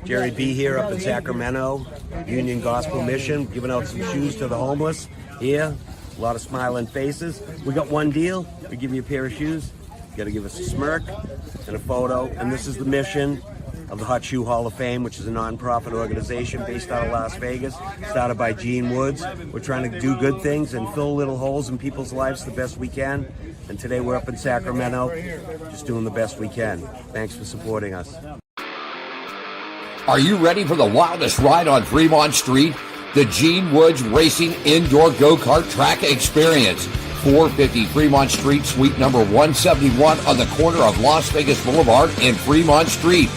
Jerry B here up in Sacramento, Union Gospel Mission, giving out some shoes to the homeless here. A lot of smiling faces. We got one deal. We give you a pair of shoes. You got to give us a smirk and a photo. And this is the mission of the Hot Shoe Hall of Fame, which is a non-profit organization based out of Las Vegas, started by Gene Woods. We're trying to do good things and fill little holes in people's lives the best we can. And today we're up in Sacramento, just doing the best we can. Thanks for supporting us. Are you ready for the wildest ride on Fremont Street? The Gene Woods Racing Indoor Go-Kart Track Experience. 450 Fremont Street, suite number 171 on the corner of Las Vegas Boulevard and Fremont Street.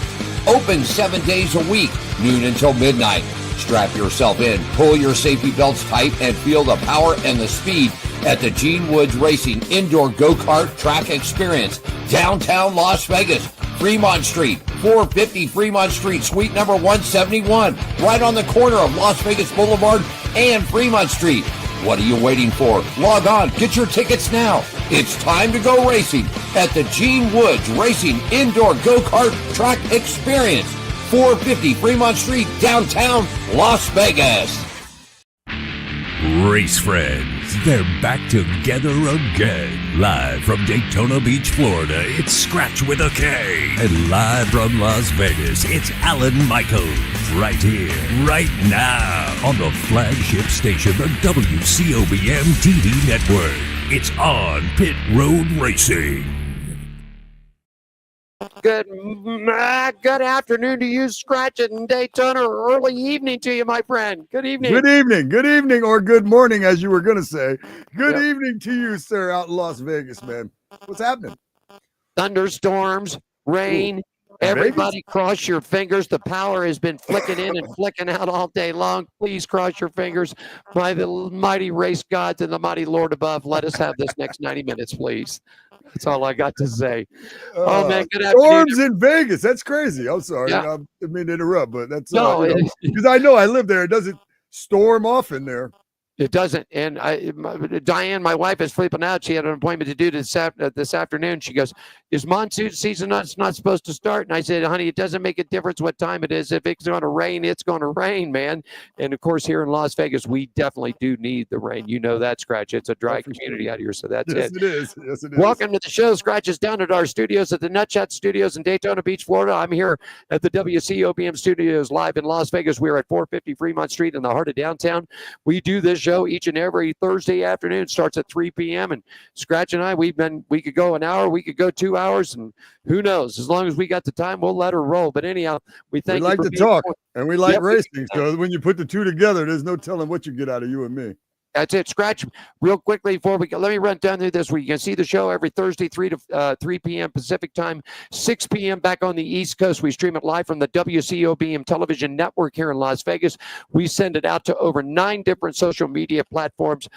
Open 7 days a week, noon until midnight. Strap yourself in, pull your safety belts tight, and feel the power and the speed at the Gene Woods Racing Indoor Go-Kart Track Experience. Downtown Las Vegas, Fremont Street, 450 Fremont Street, suite number 171, right on the corner of Las Vegas Boulevard and Fremont Street. What are you waiting for? Log on, get your tickets now. It's time to go racing at the Gene Woods Racing Indoor Go-Kart Track Experience, 450 Fremont Street, downtown Las Vegas. Race friends, they're back together again. Live from Daytona Beach, Florida, it's Scratch with a K. And live from Las Vegas, it's Alan Michaels. Right here, right now, on the flagship station, the WCOBM TV network. It's on Pit Road Racing. Good afternoon to you, Scratch, in Daytona, or early evening to you, my friend. Good evening. Good evening, or good morning, as you were going to say. Good evening to you, sir, out in Las Vegas, man. What's happening? Thunderstorms, rain. Ooh. Everybody cross your fingers. The power has been flicking in and flicking out all day long. Please cross your fingers. By the mighty race gods and the mighty Lord above, let us have this next 90 minutes, please. That's all I got to say. Oh, man, good afternoon. Storms in Vegas. That's crazy. I'm sorry. Yeah. I didn't mean to interrupt, but that's because I know I live there. It doesn't storm off in there. It doesn't. And Diane, my wife, is flipping out. She had an appointment to do this afternoon. She goes, is monsoon season not supposed to start? And I said, honey, it doesn't make a difference what time it is. If it's going to rain, it's going to rain, man. And, of course, here in Las Vegas, we definitely do need the rain. You know that, Scratch. It's a dry community out here, so that's yes, it. It is. Yes, it is. Welcome to the show. Scratch is down at our studios at the Nutshot Studios in Daytona Beach, Florida. I'm here at the WCOBM studios live in Las Vegas. We're at 450 Fremont Street in the heart of downtown. We do this show each and every Thursday afternoon. Starts at 3 p.m. And Scratch and I, we could go an hour, we could go 2 hours, and who knows? As long as we got the time, we'll let her roll. But anyhow, we like to talk, and we like racing. So when you put the two together, there's no telling what you get out of you and me. That's it. Scratch, real quickly before we go, let me run down through this week. You can see the show every Thursday, 3 p.m. Pacific time, 6 p.m. back on the East Coast. We stream it live from the WCOBM television network here in Las Vegas. We send it out to over 9 different social media platforms.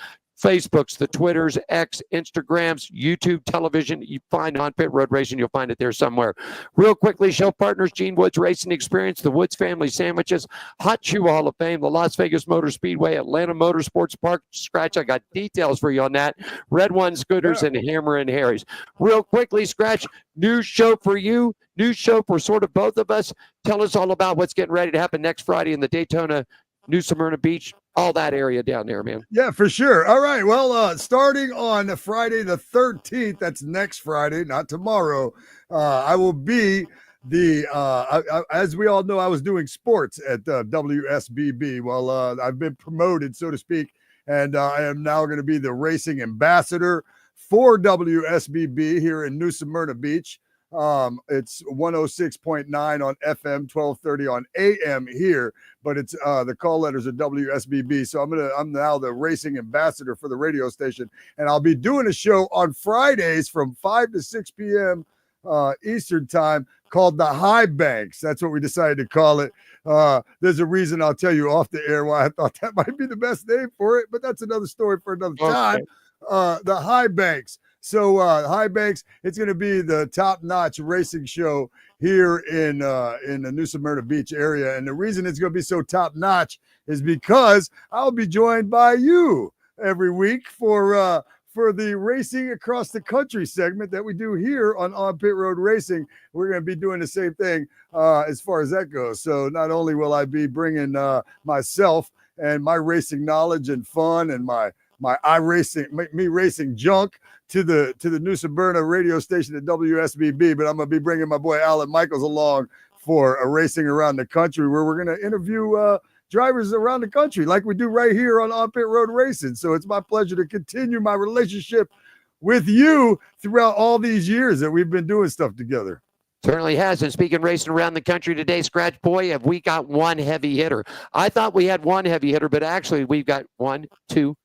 Facebooks, the Twitters, X, Instagrams, YouTube, television. You find on Pit Road Racing, you'll find it there somewhere. Real quickly, show partners, Gene Woods Racing Experience, the Woods Family Sandwiches, Hot Shoe Hall of Fame, the Las Vegas Motor Speedway, Atlanta Motorsports Park. Scratch, I got details for you on that. Red One Scooters and Hammer and Harry's. Real quickly, Scratch, new show for you, new show for sort of both of us. Tell us all about what's getting ready to happen next Friday in the Daytona, New Smyrna Beach, all that area down there, man. Yeah, for sure. All right. Well, starting on Friday the 13th, that's next Friday, not tomorrow, I will be as we all know, I was doing sports at WSBB. Well, I've been promoted, so to speak, and I am now going to be the racing ambassador for WSBB here in New Smyrna Beach. It's 106.9 on FM, 1230 on AM here, but it's the call letters are WSBB. So I'm now the racing ambassador for the radio station, and I'll be doing a show on Fridays from 5 to 6 p.m. Eastern time called the High Banks. That's what we decided to call it. There's a reason I'll tell you off the air why I thought that might be the best name for it, but that's another story for another time. The High Banks. So High Banks, it's going to be the top-notch racing show here in the New Smyrna Beach area. And the reason it's going to be so top-notch is because I'll be joined by you every week for for the Racing Across the Country segment that we do here on Pit Road Racing. We're going to be doing the same thing as far as that goes. So not only will I be bringing myself and my racing knowledge and fun and my me racing junk to the New Smyrna radio station at WSBB, but I'm going to be bringing my boy Alan Michaels along for a Racing Around the Country, where we're going to interview drivers around the country like we do right here on Pit Road Racing. So it's my pleasure to continue my relationship with you throughout all these years that we've been doing stuff together. Certainly has. And speaking of racing around the country today, Scratch Boy, have we got one heavy hitter? I thought we had one heavy hitter, but actually we've got 1, 2,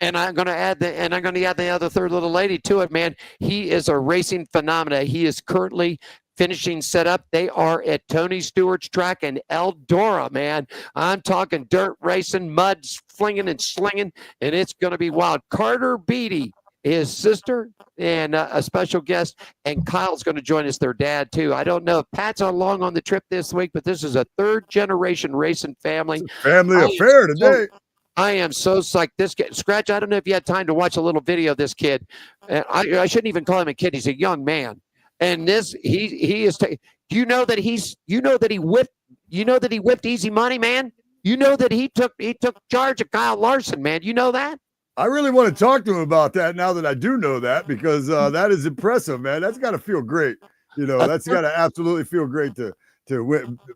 and I'm going to add the other third little lady to it, man. He is a racing phenomena. He is currently finishing setup. They are at Tony Stewart's track in Dora, man. I'm talking dirt racing, mud flinging and slinging, and it's going to be wild. Karter Beattie, his sister, and a special guest, and Kyle's going to join us, their dad, too. I don't know if Pat's along on the trip this week, but this is a third-generation racing family. It's a family affair today. I am so psyched. This kid, Scratch, I don't know if you had time to watch a little video of this kid. I shouldn't even call him a kid. He's a young man. And this, he is. Do you know that he whipped Easy Money, man? You know that he took charge of Kyle Larson, man. You know that? I really want to talk to him about that now that I do know that, because that is impressive, man. That's got to feel great. You know, that's got to absolutely feel great to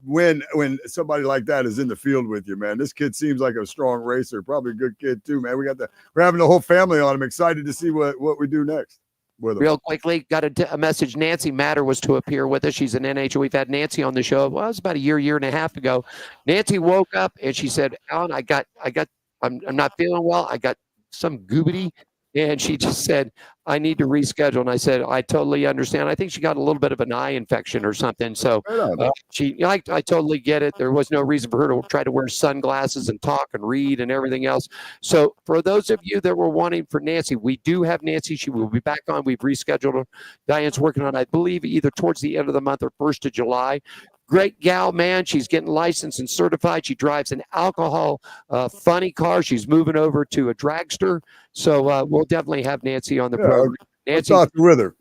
win when somebody like that is in the field with you, man. This kid seems like a strong racer, probably a good kid too, man. We're having the whole family on. I'm excited to see what we do next. Real quickly, got a message. Nancy Matter was to appear with us. She's an NH. We've had Nancy on the show. Well, it was about a year and a half ago. Nancy woke up and she said, "Alan, I'm not feeling well. I got some goobity." And she just said, "I need to reschedule." And I said, "I totally understand." I think she got a little bit of an eye infection or something. So I totally get it. There was no reason for her to try to wear sunglasses and talk and read and everything else. So for those of you that were wanting for Nancy, we do have Nancy. She will be back on. We've rescheduled her. Diane's working on, I believe, either towards the end of the month or 1st of July. Great gal, man. She's getting licensed and certified. She drives an alcohol funny car. She's moving over to a dragster. So we'll definitely have Nancy on the program. Nancy, talk with her.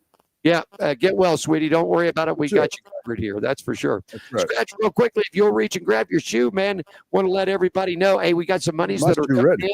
Yeah, get well, sweetie. Don't worry about it. We got you covered here. That's for sure. That's right. Scratch, real quickly, if you'll reach and grab your shoe, man, want to let everybody know, hey, we got some monies that are coming in.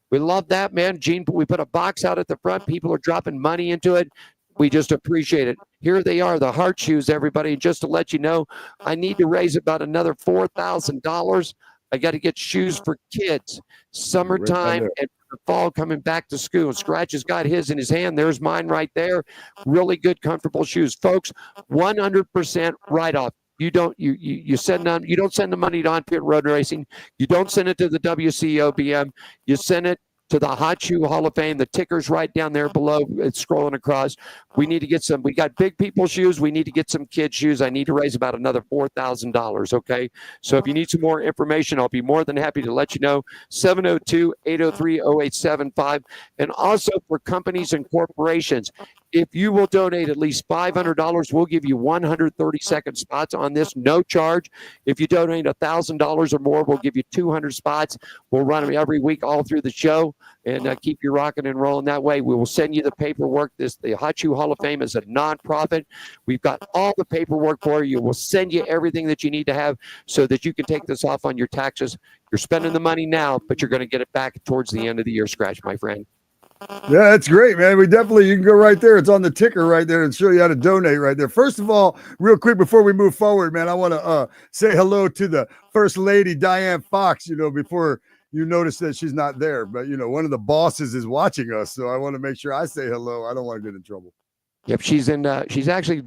We love that, man. Gene, we put a box out at the front. People are dropping money into it. We just appreciate it. Here they are, the heart shoes, everybody. Just to let you know, I need to raise about another $4,000. I got to get shoes for kids. Summertime and the fall coming back to school. Scratch has got his in his hand. There's mine right there. Really good, comfortable shoes. Folks, 100% write-off. You don't send the money to On Pit Road Racing. You don't send it to the WCOBM. You send it to the Hot Shoe Hall of Fame. The ticker's right down there below. It's scrolling across. We need to get some. We got big people shoes. We need to get some kid shoes. I need to raise about another $4,000. Okay. So if you need some more information, I'll be more than happy to let you know. 702-803-0875. And also for companies and corporations, if you will donate at least $500, we'll give you 130-second spots on this, no charge. If you donate $1,000 or more, we'll give you 200 spots. We'll run them every week all through the show and keep you rocking and rolling that way. We will send you the paperwork. The Hot Shoe Hall of Fame is a nonprofit. We've got all the paperwork for you. We'll send you everything that you need to have so that you can take this off on your taxes. You're spending the money now, but you're going to get it back towards the end of the year, Scratch, my friend. Yeah, that's great, man. You can go right there. It's on the ticker right there and show you how to donate right there. First of all, real quick before we move forward, man, I want to say hello to the First Lady, Diane Fox, before you notice that she's not there. But, one of the bosses is watching us, so I want to make sure I say hello. I don't want to get in trouble. Yep, she's actually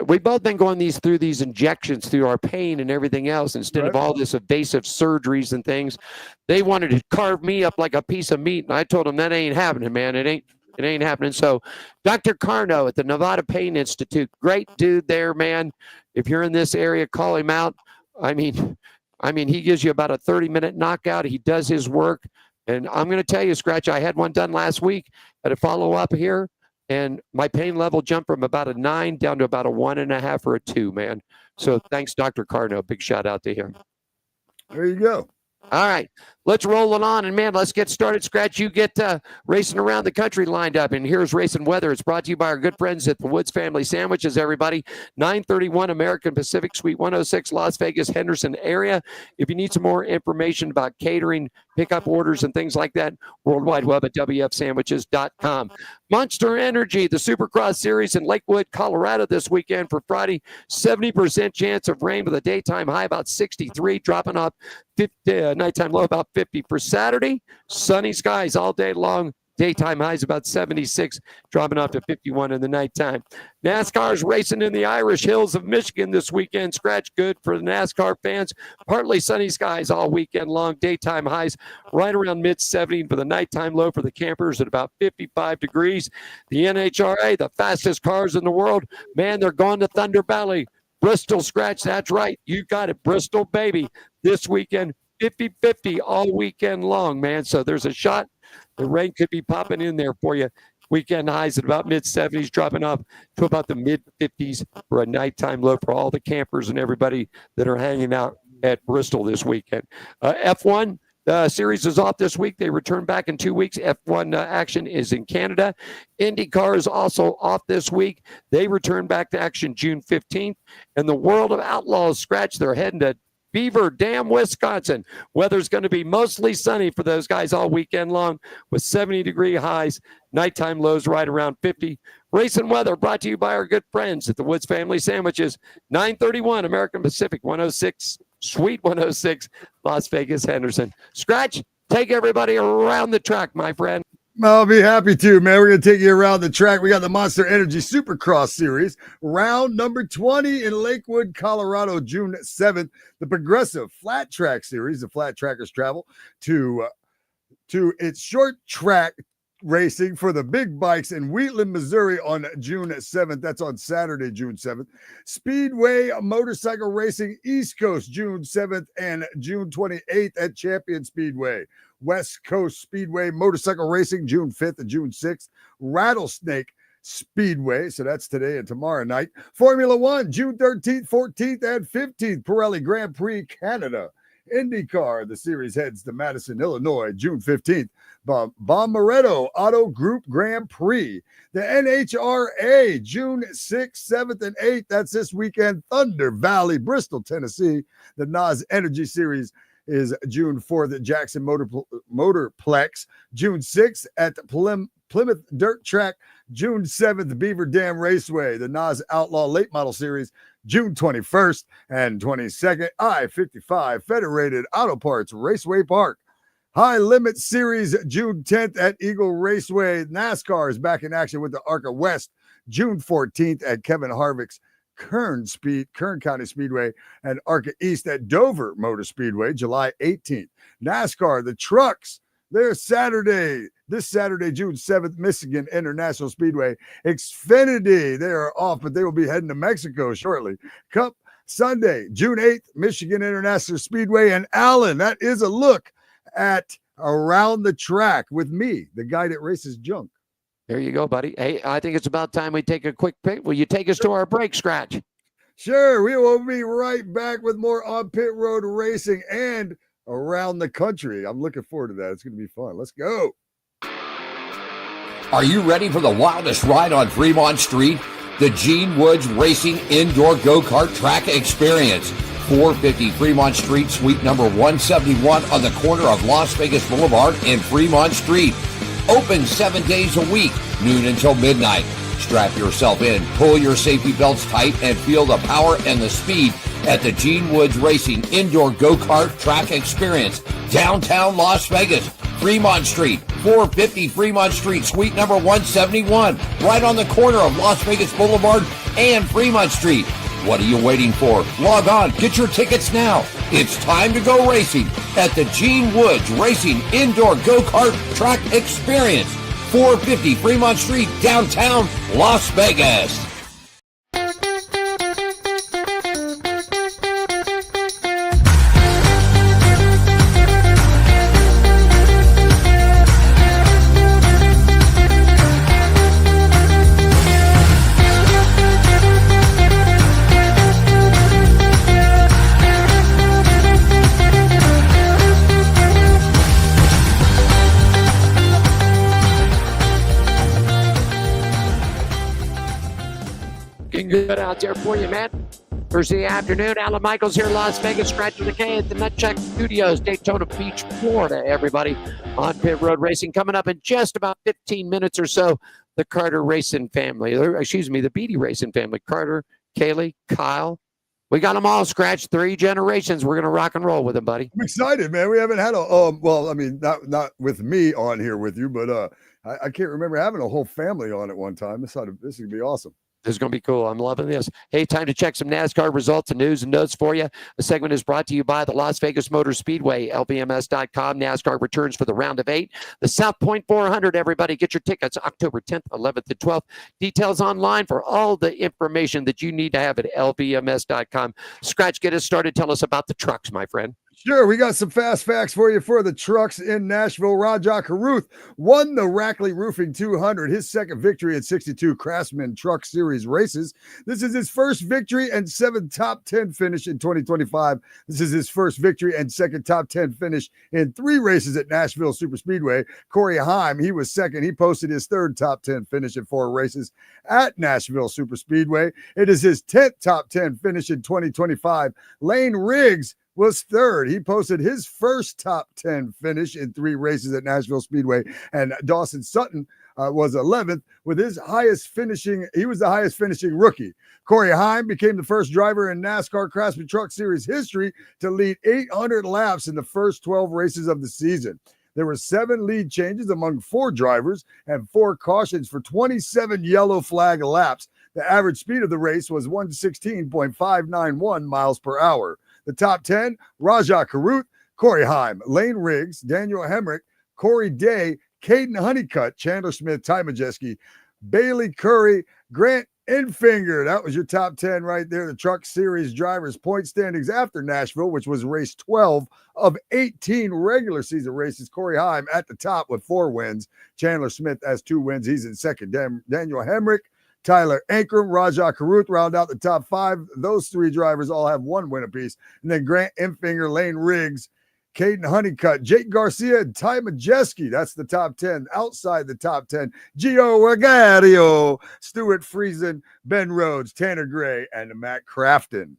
we've both been going through these injections through our pain and everything else instead of all this evasive surgeries and things. They wanted to carve me up like a piece of meat, and I told them that ain't happening, man. It ain't happening. So Dr. Carno at the Nevada Pain Institute, great dude there, man. If you're in this area, call him out. I mean, he gives you about a 30-minute knockout. He does his work. And I'm going to tell you, Scratch, I had one done last week at a follow-up here. And my pain level jumped from about a 9 down to about a 1.5 or a 2, man. So thanks, Dr. Carno. Big shout out to him. There you go. All right. let's roll it on. And, man, let's get started. Scratch, you get racing around the country lined up. And here's racing weather. It's brought to you by our good friends at the Woods Family Sandwiches, everybody. 931 American Pacific, Suite 106, Las Vegas, Henderson area. If you need some more information about catering, pickup orders, and things like that, World Wide Web at wfsandwiches.com. Monster Energy, the Supercross Series in Lakewood, Colorado this weekend for Friday. 70% chance of rain with a daytime high about 63, dropping off 50, nighttime low about 50 for Saturday. Sunny skies all day long. Daytime highs about 76, dropping off to 51 in the nighttime. NASCAR's racing in the Irish Hills of Michigan this weekend. Scratch good for the NASCAR fans. Partly sunny skies all weekend long. Daytime highs right around mid-70 for the nighttime low for the campers at about 55 degrees. The NHRA, the fastest cars in the world, man, they're going to Thunder Valley. Bristol, Scratch, that's right. You got it, Bristol, baby. This weekend, 50-50 all weekend long, man. So there's a shot. The rain could be popping in there for you. Weekend highs at about mid-70s, dropping off to about the mid-50s for a nighttime low for all the campers and everybody that are hanging out at Bristol this weekend. F1 series is off this week. They return back in 2 weeks. F1 action is in Canada. IndyCar is also off this week. They return back to action June 15th. And the World of Outlaws, Scratch, they're heading to Beaver Dam, Wisconsin. Weather's going to be mostly sunny for those guys all weekend long with 70-degree highs. Nighttime lows right around 50. Racing weather brought to you by our good friends at the Woods Family Sandwiches. 931 American Pacific, 106, Suite 106, Las Vegas, Henderson. Scratch, take everybody around the track, my friend. I'll be happy to, man. We're going to take you around the track. We got the Monster Energy Supercross Series, round number 20 in Lakewood, Colorado, June 7th. The Progressive Flat Track Series, the flat trackers travel to its short track racing for the big bikes in Wheatland, Missouri on June 7th. That's on Saturday, June 7th. Speedway Motorcycle Racing East Coast, June 7th and June 28th at Champion Speedway. West Coast Speedway Motorcycle Racing, June 5th and June 6th. Rattlesnake Speedway, so that's today and tomorrow night. Formula One, June 13th, 14th, and 15th. Pirelli Grand Prix Canada. IndyCar, the series heads to Madison, Illinois, June 15th. Bommaretto Auto Group Grand Prix. The NHRA, June 6th, 7th, and 8th. That's this weekend. Thunder Valley, Bristol, Tennessee. The NOS Energy Series is June 4th at Jackson Motorplex. June 6th at the Plymouth Dirt Track. June 7th, Beaver Dam Raceway. The NOS Outlaw Late Model Series, June 21st and 22nd. I-55 Federated Auto Parts Raceway Park. High Limit Series, June 10th at Eagle Raceway. NASCAR is back in action with the ARCA West, June 14th at Kevin Harvick's Kern County Speedway, and ARCA East at Dover Motor Speedway, July 18th. NASCAR, the trucks, they're this Saturday, June 7th, Michigan International Speedway. Xfinity, they are off, but they will be heading to Mexico shortly. Cup, Sunday, June 8th, Michigan International Speedway. And Allen, that is a look at Around the Track with me, the guy that races junk. There you go, buddy. Hey, I think it's about time we take a quick break. Will you take us to our break, Scratch? Sure. We will be right back with more on pit road racing and around the country. I'm looking forward to that. It's going to be fun. Let's go. Are you ready for the wildest ride on Fremont Street? The Gene Woods Racing Indoor Go-Kart Track Experience. 450 Fremont Street, suite number 171 on the corner of Las Vegas Boulevard and Fremont Street. Open 7 days a week, noon until midnight. Strap yourself in, pull your safety belts tight, and feel the power and the speed at the Gene Woods Racing Indoor Go-Kart Track Experience, downtown Las Vegas, Fremont Street, 450 Fremont Street, suite number 171, right on the corner of Las Vegas Boulevard and Fremont Street. What are you waiting for? Log on, get your tickets now. It's time to go racing at the Gene Woods Racing Indoor Go-Kart Track Experience, 450 Fremont Street, downtown Las Vegas. out there for you, man. Thursday afternoon, Alan Michaels here, Las Vegas, Scratch with the K at the Nutchuck Studios, Daytona Beach, Florida, everybody, on Pit Road Racing. Coming up in just about 15 minutes or so, the Karter Racing family, the Beattie Racing family, Karter, Kaylee, Kyle. We got them all, Scratch, 3 generations. We're going to rock and roll with them, buddy. I'm excited, man. We haven't had not with me on here with you, but I can't remember having a whole family on at one time. This is going to be awesome. This is going to be cool. I'm loving this. Hey, time to check some NASCAR results and news and notes for you. The segment is brought to you by the Las Vegas Motor Speedway, LVMS.com. NASCAR returns for the round of 8. The South Point 400, everybody. Get your tickets October 10th, 11th, and 12th. Details online for all the information that you need to have at LVMS.com. Scratch, get us started. Tell us about the trucks, my friend. Sure, we got some fast facts for you for the trucks in Nashville. Rajah Caruth won the Rackley Roofing 200, his second victory in 62 Craftsman Truck Series races. This is his first victory and 7th top 10 finish in 2025. This is his first victory and second top 10 finish in 3 races at Nashville Super Speedway. Corey Heim, he was second. He posted his third top 10 finish in 4 races at Nashville Super Speedway. It is his 10th top 10 finish in 2025. Lane Riggs was third. He posted his first top 10 finish in 3 races at Nashville Speedway. And Dawson Sutton was 11th with his highest finishing. He was the highest finishing rookie. Corey Heim became the first driver in NASCAR Craftsman Truck Series history to lead 800 laps in the first 12 races of the season. There were 7 lead changes among 4 drivers and 4 cautions for 27 yellow flag laps. The average speed of the race was 116.591 miles per hour. The top 10, Rajah Caruth, Corey Heim, Lane Riggs, Daniel Hemrick, Corey Day, Caden Honeycutt, Chandler Smith, Ty Majeski, Bailey Curry, Grant Enfinger. That was your top 10 right there. The Truck Series drivers' point standings after Nashville, which was race 12 of 18 regular season races. Corey Heim at the top with 4 wins. Chandler Smith has 2 wins. He's in second. Daniel Hemrick, Tyler Ankrum, Rajah Caruth round out the top 5. Those 3 drivers all have 1 win apiece. And then Grant Enfinger, Lane Riggs, Caden Honeycutt, Jake Garcia, and Ty Majeski. That's the top 10. Outside the top 10, Gio Wagario, Stuart Friesen, Ben Rhodes, Tanner Gray, and Matt Crafton.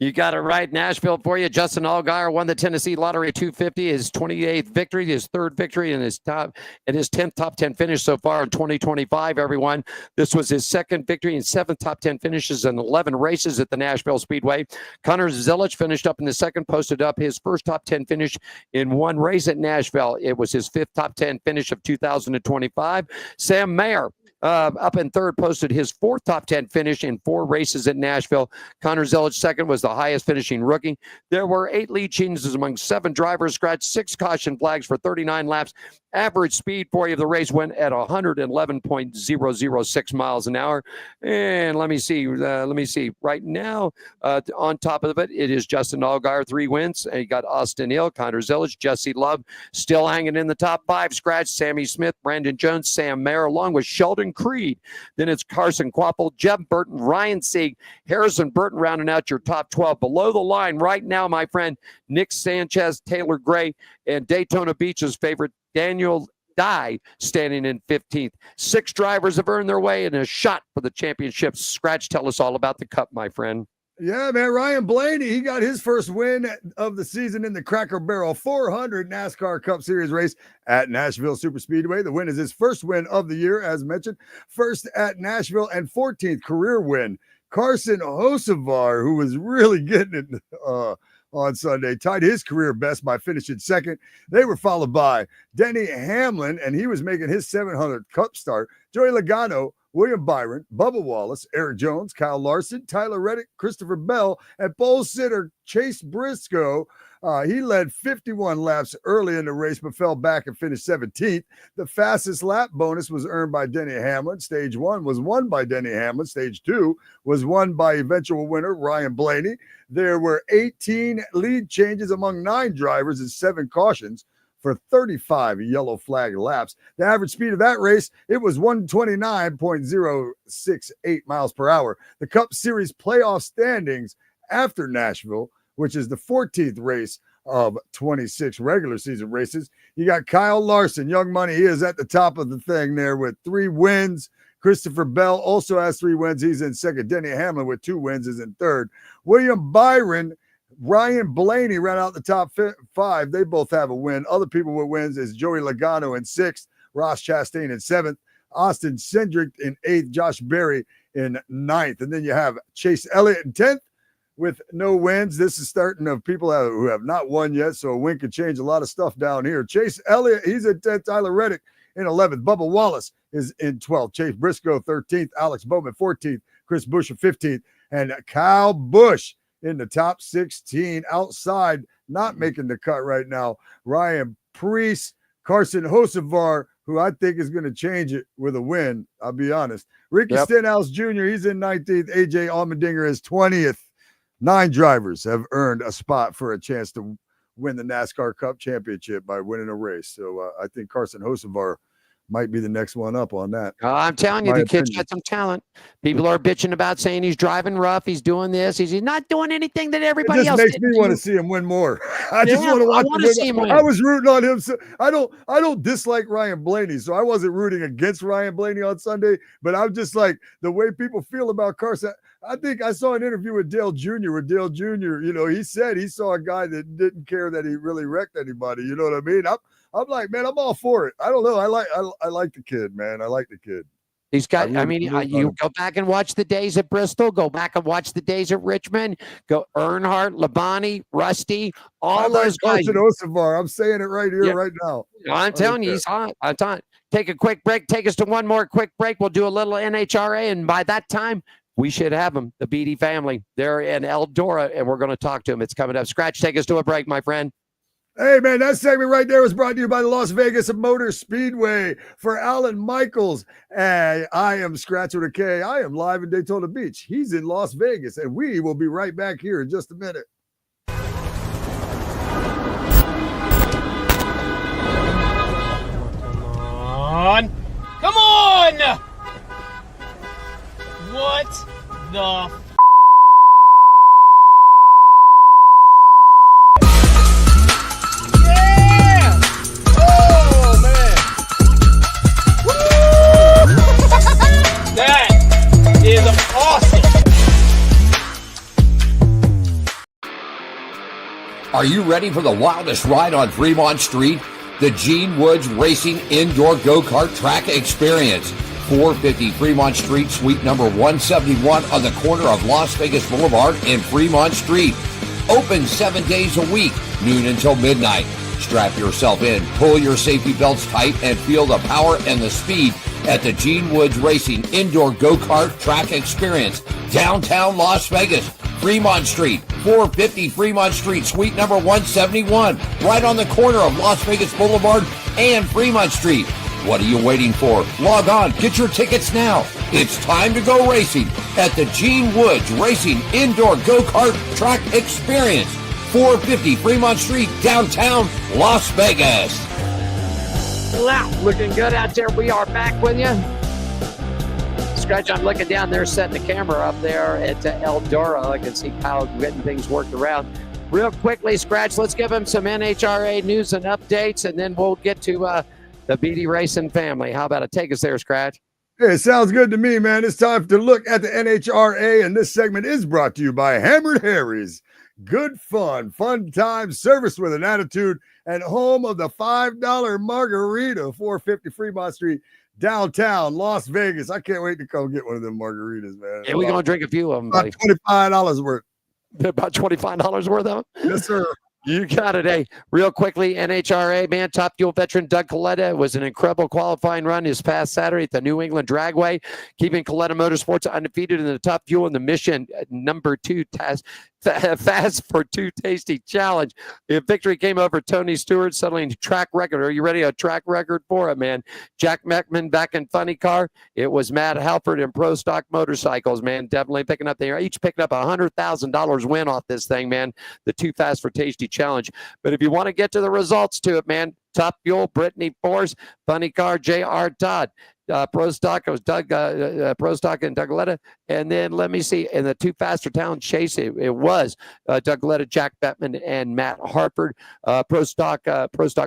You got it right. Nashville for you. Justin Allgaier won the Tennessee Lottery 250, his 28th victory, his 3rd victory, and his 10th top 10 finish so far in 2025, everyone. This was his 2nd victory and 7th top 10 finishes in 11 races at the Nashville Speedway. Connor Zilic finished up in the 2nd, posted up his first top 10 finish in 1 race at Nashville. It was his 5th top 10 finish of 2025. Sam Mayer, up in 3rd, posted his 4th top 10 finish in 4 races at Nashville. Connor Zilic 2nd was the highest finishing rookie. There were 8 lead changes among 7 drivers, scratched 6 caution flags for 39 laps. Average speed for you of the race went at 111.006 miles an hour. And let me see. Right now, on top of it, it is Justin Allgaier, 3 wins. And you got Austin Hill, Connor Zilic, Jesse Love, still hanging in the top 5. Scratch, Sammy Smith, Brandon Jones, Sam Mayer, along with Sheldon Creed. Then it's Carson Quapple, Jeb Burton, Ryan Sieg, Harrison Burton rounding out your top 12. Below the line right now, my friend, Nick Sanchez, Taylor Gray, and Daytona Beach's favorite, Daniel Dye, standing in 15th. 6 drivers have earned their way in a shot for the championship. Scratch, tell us all about the Cup, my friend. Yeah, man, Ryan Blaney, he got his first win of the season in the Cracker Barrel 400 NASCAR Cup Series race at Nashville Super Speedway. The win is his first win of the year, as mentioned. First at Nashville and 14th career win. Carson Hocevar, who was really getting it on Sunday, tied his career best by finishing 2nd. They were followed by Denny Hamlin, and he was making his 700th Cup start. Joey Logano, William Byron, Bubba Wallace, Eric Jones, Kyle Larson, Tyler Reddick, Christopher Bell, and pole sitter Chase Briscoe. He led 51 laps early in the race, but fell back and finished 17th. The fastest lap bonus was earned by Denny Hamlin. Stage 1 was won by Denny Hamlin. Stage 2 was won by eventual winner Ryan Blaney. There were 18 lead changes among 9 drivers and 7 cautions for 35 yellow flag laps. The average speed of that race, it was 129.068 miles per hour. The Cup Series playoff standings after Nashville, which is the 14th race of 26 regular season races. You got Kyle Larson, Young Money. He is at the top of the thing there with 3 wins. Christopher Bell also has 3 wins. He's in second. Denny Hamlin with 2 wins is in third. William Byron, Ryan Blaney ran out the top 5. They both have a win. Other people with wins is Joey Logano in 6th, Ross Chastain in 7th, Austin Cindric in 8th, Josh Berry in 9th. And then you have Chase Elliott in 10th with no wins. This is starting of people who have not won yet, so a win could change a lot of stuff down here. Chase Elliott, he's in 10th. Tyler Reddick in 11th. Bubba Wallace is in 12th. Chase Briscoe 13th. Alex Bowman 14th. Chris Buescher 15th. And Kyle Busch in the top 16 outside, not making the cut right now. Ryan Preece, Carson Hocevar, who I think is going to change it with a win. I'll be honest. Ricky Stenhouse Jr., he's in 19th. AJ Allmendinger is 20th. 9 drivers have earned a spot for a chance to win the NASCAR Cup Championship by winning a race. So I think Carson Hocevar might be the next one up on that. I'm telling you, the kid's got some talent. People are bitching about saying he's driving rough. He's doing this. He's not doing anything that everybody else. It just makes me want to see him win more. I just want to watch him see him win. I was rooting on him. So I don't dislike Ryan Blaney, so I wasn't rooting against Ryan Blaney on Sunday. But I'm just like the way people feel about Carson. I think I saw an interview with Dale Jr. He said he saw a guy that didn't care that he really wrecked anybody. You know what I mean? I'm like, man, I'm all for it. I don't know. I like the kid, man. I like the kid. He's got, you go back and watch the days at Bristol, go back and watch the days at Richmond, go Earnhardt, Labonte, Rusty, all those guys. I'm saying it right here, right now. I'm telling you, he's hot. I'm telling you. Take a quick break. Take us to one more quick break. We'll do a little NHRA, and by that time, we should have them, the Beattie family. They're in Eldora, and we're going to talk to them. It's coming up. Scratch, take us to a break, my friend. Hey, man, that segment right there was brought to you by the Las Vegas Motor Speedway. For Alan Michaels, I am Scratch with a K. I am live in Daytona Beach. He's in Las Vegas, and we will be right back here in just a minute. Come on! What the yeah! Oh, man! Woo! That is awesome! Are you ready for the wildest ride on Fremont Street? The Gene Woods Racing Indoor Go-Kart Track Experience. 450 Fremont Street, suite number 171 on the corner of Las Vegas Boulevard and Fremont Street. Open 7 days a week, noon until midnight. Strap yourself in, pull your safety belts tight, and feel the power and the speed at the Gene Woods Racing Indoor Go-Kart Track Experience. Downtown Las Vegas, Fremont Street, 450 Fremont Street, suite number 171, right on the corner of Las Vegas Boulevard and Fremont Street. What are you waiting for? Log on, get your tickets now. It's time to go racing at the Gene Woods Racing Indoor Go-Kart Track Experience, 450 Fremont Street, downtown Las Vegas. Wow, looking good out there. We are back with you. Scratch, I'm looking down there, setting the camera up there at Eldora. I can see how getting things worked around. Real quickly, Scratch, let's give him some NHRA news and updates, and then we'll get to the Beattie Racing family. How about it? Take us there, Scratch. Hey, sounds good to me, man. It's time to look at the NHRA, and this segment is brought to you by Hammered Harry's. Good fun time, service with an attitude, and home of the $5 margarita, 450 Fremont Street, downtown Las Vegas. I can't wait to come get one of them margaritas, man. Yeah, we're going to drink a few of them, buddy. About $25 worth. About $25 worth of them? Yes, sir. You got it. Hey, real quickly, NHRA, man, Top Fuel veteran Doug Coletta. It was an incredible qualifying run this past Saturday at the New England Dragway, keeping Coletta Motorsports undefeated in the Top Fuel in the Mission number 2 test. Fast for 2 Tasty Challenge. The victory came over Tony Stewart, settling track record. Are you ready? A track record for it, man. Jack Meckman back in Funny Car. It was Matt Halford in Pro Stock Motorcycles, man. Definitely picking up. They're each picking up $100,000 win off this thing, man. The 2 Fast for Tasty Challenge. But if you want to get to the results to it, man, Top Fuel, Brittany Force, Funny Car, J.R. Todd. Pro Stock, it was Doug, Pro Stock and Doug Letta. And then let me see, in the 2 Faster Town Chase, it was Doug Letta, Jack Bettman, and Matt Harford. Pro Stock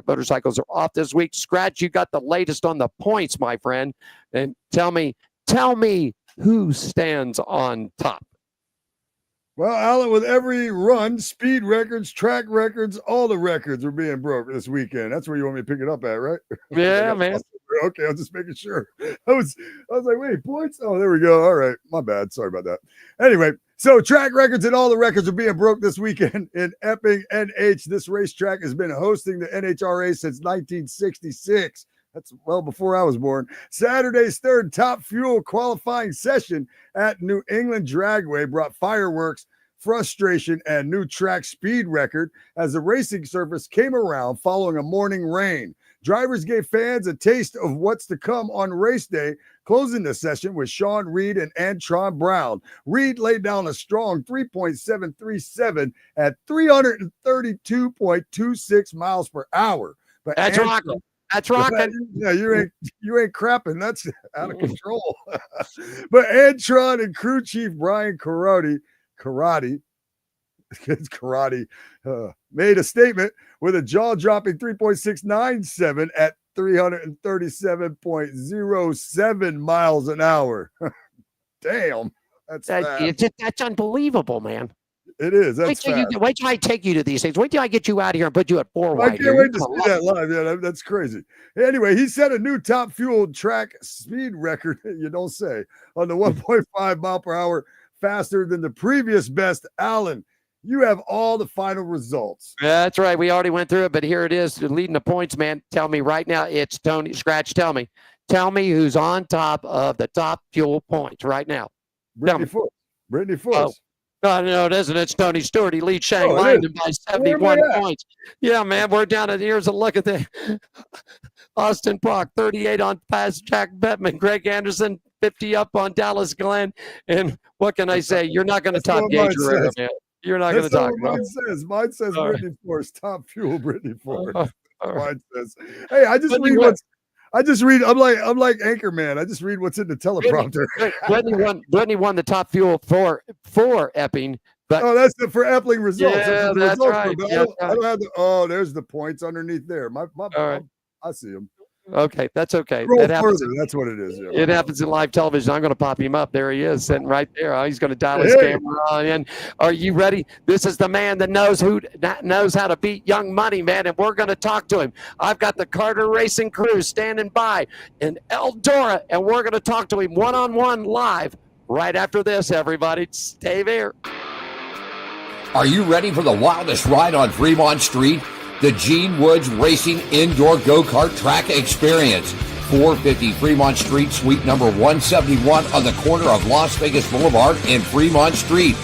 Motorcycles are off this week. Scratch, you got the latest on the points, my friend. And tell me, Tell me who stands on top. Well, Alan, with every run, speed records, track records, all the records are being broke this weekend. That's where you want me to pick it up at, right? Yeah, man. Okay, I was just making sure. I was like, wait, points? Oh, there we go. All right, my bad. Sorry about that. Anyway, so track records and all the records are being broke this weekend in Epping, NH. This racetrack has been hosting the NHRA since 1966. That's well before I was born. Saturday's third Top Fuel qualifying session at New England Dragway brought fireworks, frustration, and new track speed record as the racing surface came around following a morning rain. Drivers gave fans a taste of what's to come on race day, closing the session with Sean Reed and Antron Brown. Reed laid down a strong 3.737 at 332.26 miles per hour. But That's rocking. That's rocking. Yeah, you ain't crapping. That's out of control. But Antron and crew chief Brian Karate made a statement with a jaw-dropping 3.697 at 337.07 miles an hour. Damn, that's unbelievable, man. It is. That's wait till I take you to these things. Wait till I get you out of here and put you at 4 I can't wait to see that live. Yeah, that's crazy. Anyway, he set a new top fuel track speed record, you don't say, on the 1.5 mile per hour, faster than the previous best. Alan, you have all the final results. That's right. We already went through it, but here it is, leading the points, man. Tell me right now. It's Tony Scratch. Tell me who's on top of the top fuel points right now. Brittany Force. No, it isn't. It's Tony Stewart. He leads Shang Langdon by 71 points. Yeah, man. We're down at here's a look at the Austin Park, 38 on past Jack Bettman, Greg Anderson, 50 up on Dallas Glenn. And what can I say? You're not going to top Gage River, man. You're not going to talk about it. Mine says Brittany Force, top fuel Brittany Force. Mine says, hey, I just read what's. I'm like Anchorman. I just read what's in the teleprompter. Brittany won the top fuel for Epping. But that's for Epping results. Yeah, that's right. I don't have there's the points underneath there. All right. I see them. Okay, that's okay. That happens. That's what it is. Yeah. It happens in live television. I'm going to pop him up. There he is, sitting right there. Oh, he's going to dial his camera in. Are you ready? This is the man that knows how to beat Young Money, man, and we're going to talk to him. I've got the Karter Racing crew standing by in Dora, and we're going to talk to him one-on-one live right after this, everybody. Stay there. Are you ready for the wildest ride on Fremont Street? The Gene Woods Racing Indoor Go-Kart Track Experience. 450 Fremont Street, suite number 171 on the corner of Las Vegas Boulevard and Fremont Street.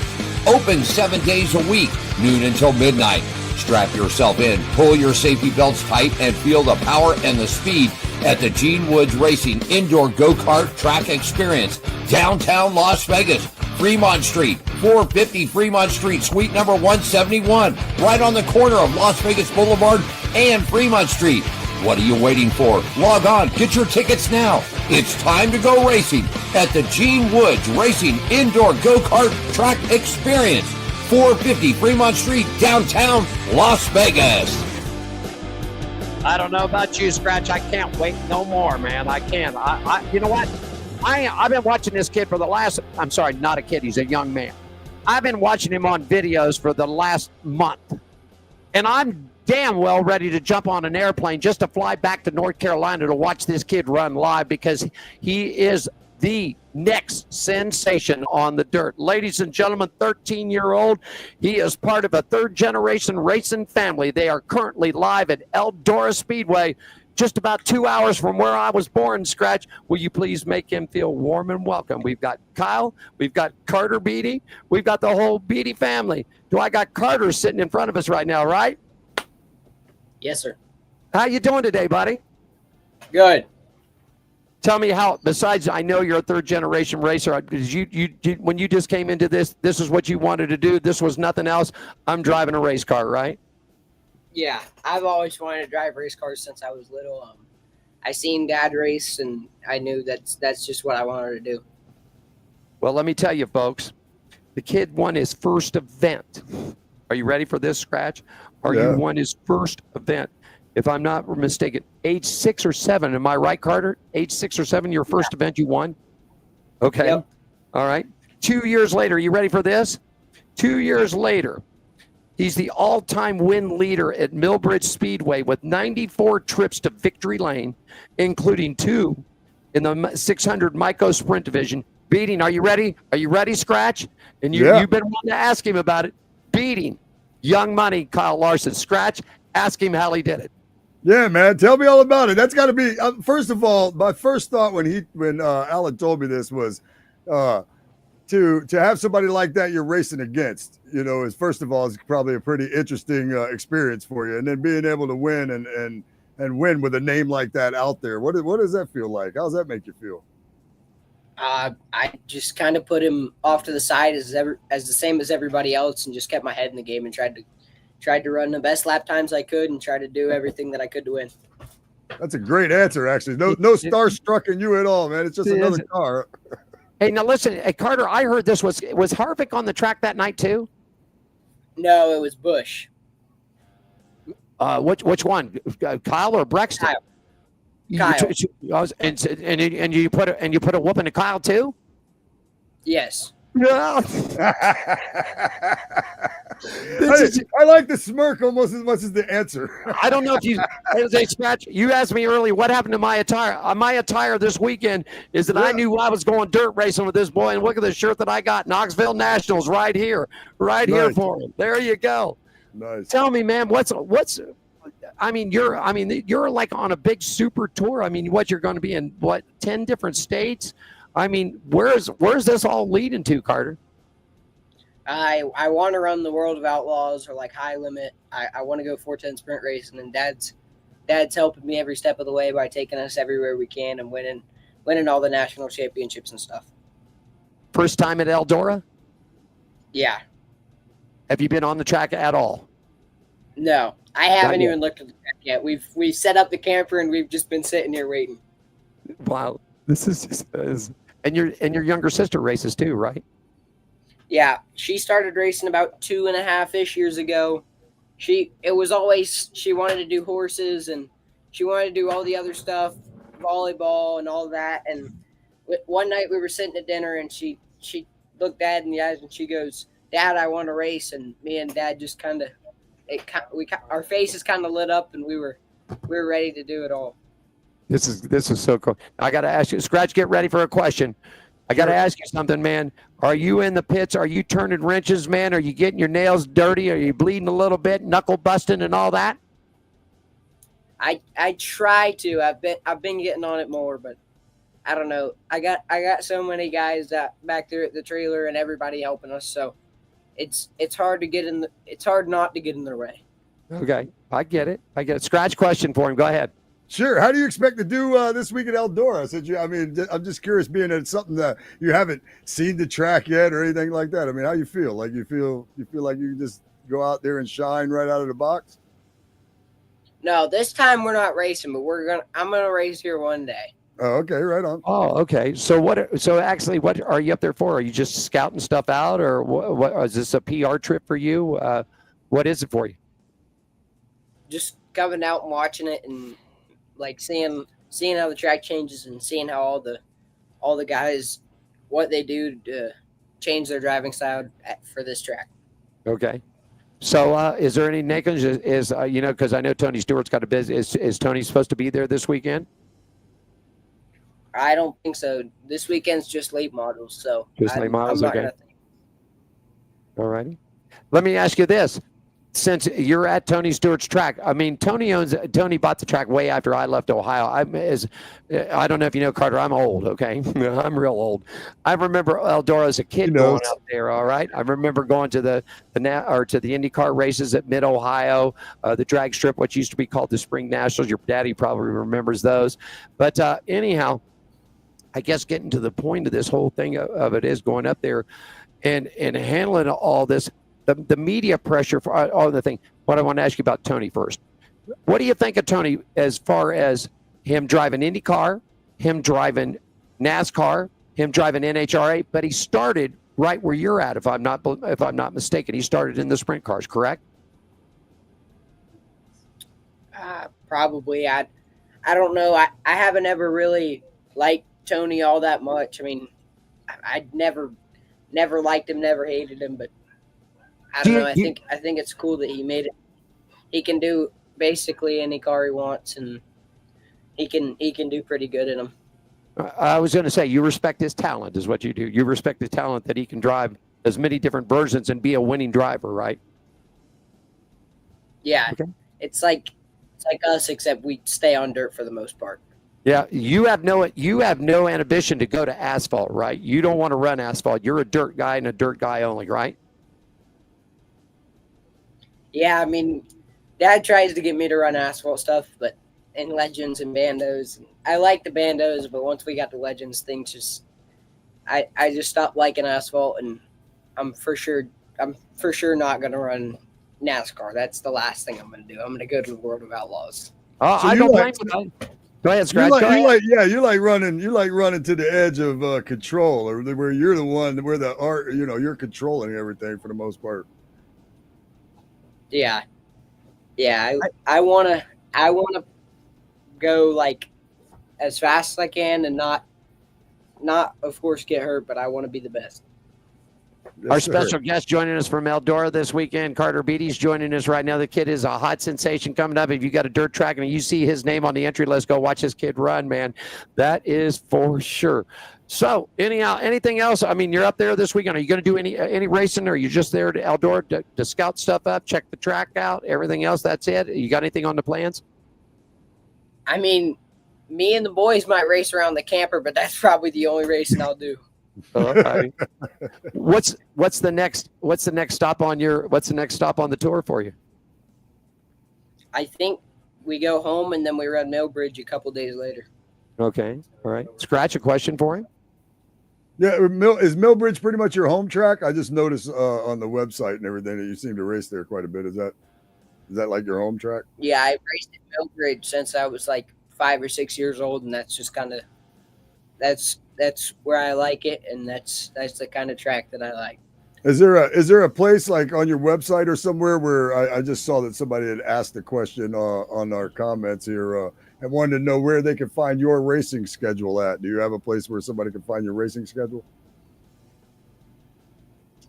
Open 7 days a week, noon until midnight. Strap yourself in, pull your safety belts tight, and feel the power and the speed at the Gene Woods Racing Indoor Go-Kart Track Experience. Downtown Las Vegas, Fremont Street, 450 Fremont Street, suite number 171, right on the corner of Las Vegas Boulevard and Fremont Street. What are you waiting for? Log on, get your tickets now. It's time to go racing at the Gene Woods Racing Indoor Go-Kart Track Experience, 450 Fremont Street, downtown Las Vegas. I don't know about you, Scratch. I can't wait no more, man. I can't. You know what? I've been watching this kid for the last, I'm sorry, not a kid, he's a young man. I've been watching him on videos for the last month. And I'm damn well ready to jump on an airplane just to fly back to North Carolina to watch this kid run live because he is the next sensation on the dirt. Ladies and gentlemen, 13-year-old. He is part of a third-generation racing family. They are currently live at Dora Speedway, just about 2 hours from where I was born, Scratch. Will you please make him feel warm and welcome? We've got Kyle. We've got Karter Beattie. We've got the whole Beattie family. I got Karter sitting in front of us right now, right? Yes, sir. How you doing today, buddy? Good. Tell me how, besides I know you're a third-generation racer, because you when you just came into this is what you wanted to do. This was nothing else. I'm driving a race car, right? Yeah, I've always wanted to drive race cars since I was little. I seen Dad race, and I knew that's just what I wanted to do. Well, let me tell you, folks, the kid won his first event. Are you ready for this, Scratch? You won his first event. If I'm not mistaken, age 6 or 7. Am I right, Karter? Age 6 or 7, your first event you won? Okay. Yep. All right. 2 years later, you ready for this? 2 years later, he's the all-time win leader at Millbridge Speedway with 94 trips to victory lane, including 2 in the 600 Myco Sprint Division. Beating, are you ready? Are you ready, Scratch? And you've been wanting to ask him about it. Beating Young Money, Kyle Larson. Scratch, ask him how he did it. Yeah, man. Tell me all about it. That's got to be first of all. My first thought when Alan told me this was to have somebody like that you're racing against. You know, is first of all is probably a pretty interesting experience for you, and then being able to win and win with a name like that out there. What does that feel like? How does that make you feel? I just kind of put him off to the side as the same as everybody else, and just kept my head in the game and tried to run the best lap times I could and try to do everything that I could to win. That's a great answer, actually. No starstruck in you at all, man. It's just another car. Hey, now listen, hey, Carter, I heard this was Harvick on the track that night too? No, it was Bush. Which one? Kyle or Brexton? Kyle. And you put a whoop into Kyle too? Yes. Yeah. I like the smirk almost as much as the answer. I don't know if you Scratch. You asked me earlier what happened to my attire. My attire this weekend is that I knew I was going dirt racing with this boy, and look at the shirt that I got. Knoxville Nationals right here for him. There you go. Nice. Tell me, man, what's you're like on a big super tour. I mean, you're going to be in 10 different states? I mean, where's this all leading to, Carter? I want to run the World of Outlaws or like High Limit. I want to go 410 sprint racing, and Dad's helping me every step of the way by taking us everywhere we can and winning all the national championships and stuff. First time at Eldora? Yeah. Have you been on the track at all? No, I haven't even looked at the track yet. We've set up the camper and we've just been sitting here waiting. Wow, this is just, and your younger sister races too, right? Yeah, she started racing about 2.5-ish years ago. She wanted to do horses and she wanted to do all the other stuff, volleyball and all that. And one night we were sitting at dinner and she looked Dad in the eyes and she goes, "Dad, I want to race." And me and Dad just our faces kind of lit up and we were ready to do it all. This is so cool. I got to ask you, Scratch, get ready for a question. I got to ask you something, man. Are you in the pits? Are you turning wrenches, man? Are you getting your nails dirty? Are you bleeding a little bit, knuckle busting and all that? I try to. I've been getting on it more, but I don't know. I got so many guys that back there at the trailer and everybody helping us, so it's hard not to get in their way. Okay, I get it. Scratch question for him. Go ahead. Sure. How do you expect to do this week at Eldora? I'm just curious, being it's something that you haven't seen the track yet or anything like that. I mean, how you feel? Like you feel like you can just go out there and shine right out of the box? No, this time we're not racing, but I'm gonna race here one day. Oh, okay, right on. Oh, okay. So what are you up there for? Are you just scouting stuff out, or what is this a PR trip for you? What is it for you? Just coming out and watching it and like seeing how the track changes and seeing how all the guys, what they do to change their driving style for this track. Okay. So is there any negatives? Because I know Tony Stewart's got a business. Is Tony supposed to be there this weekend? I don't think so. This weekend's just late models, so just late models. Okay. All righty. Let me ask you this. Since you're at Tony Stewart's track, I mean, Tony bought the track way after I left Ohio. I don't know if you know, Carter, I'm old, okay? I'm real old. I remember Eldora as a kid going out there, all right? I remember going to the IndyCar races at Mid-Ohio, the drag strip, what used to be called the Spring Nationals. Your daddy probably remembers those. But anyhow, I guess getting to the point of this whole thing of it is going up there and handling all this, the media pressure for all the thing. What I want to ask you about Tony first. What do you think of Tony as far as him driving IndyCar, him driving NASCAR, him driving NHRA? But he started right where you're at, if I'm not mistaken. He started in the sprint cars, correct? Probably. I don't know. I haven't ever really liked Tony all that much. I mean, I never liked him, never hated him, but I Do don't you- know. I think it's cool that he made it. He can do basically any car he wants, and he can do pretty good in them. I was going to say, you respect his talent, is what you do. You respect the talent that he can drive as many different versions and be a winning driver, right? Yeah, Okay. it's like us, except we stay on dirt for the most part. Yeah, you have no ambition to go to asphalt, right? You don't want to run asphalt. You're a dirt guy and a dirt guy only, right? Yeah, I mean, Dad tries to get me to run asphalt stuff, but in Legends and Bandos, I like the Bandos, but once we got the Legends, things just I just stopped liking asphalt, and I'm for sure not gonna run NASCAR. That's the last thing I'm gonna do. I'm gonna go to the World of Outlaws. Oh, So I you don't like- blame you. Go ahead, You Scratch. like, Go ahead. you like running to the edge of control, or where you're the one where the art, you're controlling everything for the most part. Yeah, yeah. I wanna go like as fast as I can, and not of course get hurt, but I want to be the best. Our Yes, sir. special guest joining us from Dora this weekend, Karter Beattie's joining us right now. The kid is a hot sensation coming up. If you got a dirt track and you see his name on the entry list, go watch this kid run, man. That is for sure. So, anyhow, anything else? I mean, you're up there this weekend. Are you going to do any racing, or are you just there to Eldora to scout stuff up, check the track out, everything else? That's it? You got anything on the plans? I mean, me and the boys might race around the camper, but that's probably the only racing I'll do. What's the next stop on the tour for you? I think we go home and then we run Millbridge a couple days later. Okay, all right. Scratch, a question for him. Yeah, is Millbridge pretty much your home track? I just noticed on the website and everything that you seem to race there quite a bit. Is that like your home track? Yeah, I've raced at Millbridge since I was like 5 or 6 years old, and that's just kind of that's where I like it, and that's the kind of track that I like. Is there a place like on your website or somewhere where I just saw that somebody had asked a question on our comments here and wanted to know where they could find your racing schedule at? Do you have a place where somebody can find your racing schedule?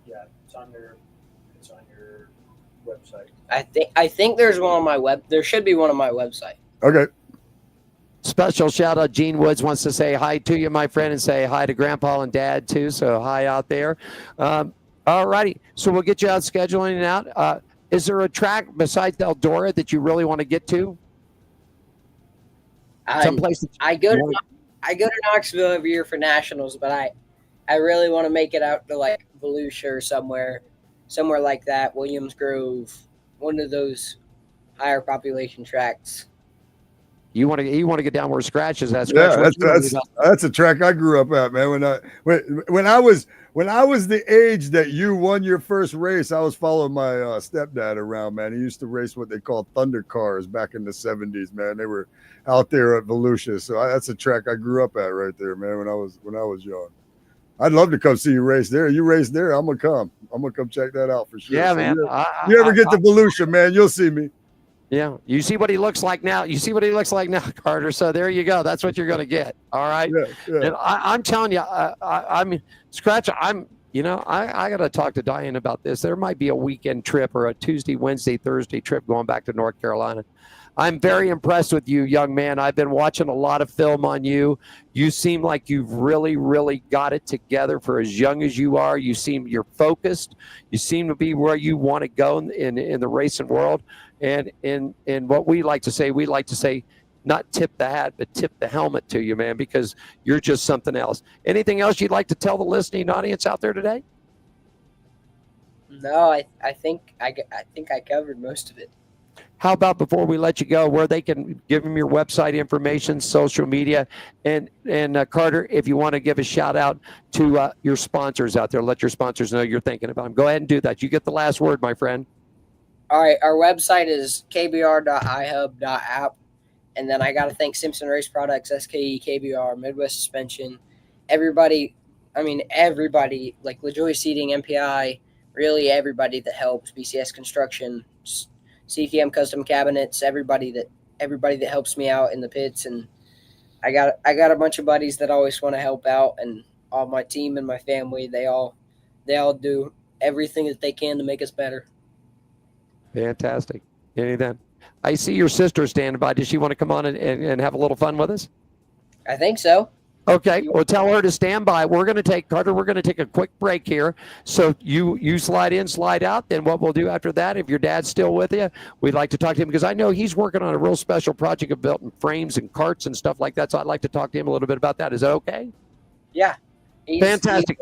Yeah, it's on your website. I think there's one on my web. There should be one on my website. Okay. Special shout out. Gene Woods wants to say hi to you, my friend, and say hi to Grandpa and Dad too. So hi out there. All righty. So we'll get you out scheduling out. Is there a track besides Eldora that you really want to get to? Someplace I go to Knoxville every year for nationals, but I really want to make it out to like Volusia or somewhere like that, Williams Grove, one of those higher population tracks. You want to get down where Scratch is at. Yeah, Scratch, that's a track I grew up at, man. When I was the age that you won your first race, I was following my stepdad around, man. He used to race what they called Thunder Cars back in the 70s, man. They were out there at Volusia, so that's a track I grew up at right there, man. When I was young, I'd love to come see you race there. You race there, I'm gonna come check that out for sure. Yeah, so man. You ever get to Volusia, man? You'll see me. Yeah, you see what he looks like now. Karter. So there you go. That's what you're going to get. All right. Yeah. And I'm telling you, I mean, Scratch. I got to talk to Diane about this. There might be a weekend trip or a Tuesday, Wednesday, Thursday trip going back to North Carolina. I'm very impressed with you, young man. I've been watching a lot of film on you. You seem like you've really, really got it together for as young as you are. You're focused. You seem to be where you want to go in the racing world. And in what we like to say, not tip the hat, but tip the helmet to you, man, because you're just something else. Anything else you'd like to tell the listening audience out there today? No, I think I covered most of it. How about before we let you go, where they can give them your website information, social media, and Karter, if you want to give a shout out to your sponsors out there, let your sponsors know you're thinking about them. Go ahead and do that. You get the last word, my friend. All right, our website is kbr.ihub.app, and then I got to thank Simpson Race Products, SKE, KBR, Midwest Suspension, everybody, like LaJoy Seating, MPI, really everybody that helps, BCS Construction, CTM Custom Cabinets, everybody that helps me out in the pits, and I got a bunch of buddies that always want to help out, and all my team and my family, they all do everything that they can to make us better. Fantastic. Anything? I see your sister standing by. Does she want to come on and have a little fun with us? I think so. Okay, well, tell her to stand by. We're going to take, Carter, we're going to take a quick break here. So you slide in, slide out. Then what we'll do after that, if your dad's still with you, we'd like to talk to him because I know he's working on a real special project of building frames and carts and stuff like that. So I'd like to talk to him a little bit about that. Is that okay? Yeah. Fantastic.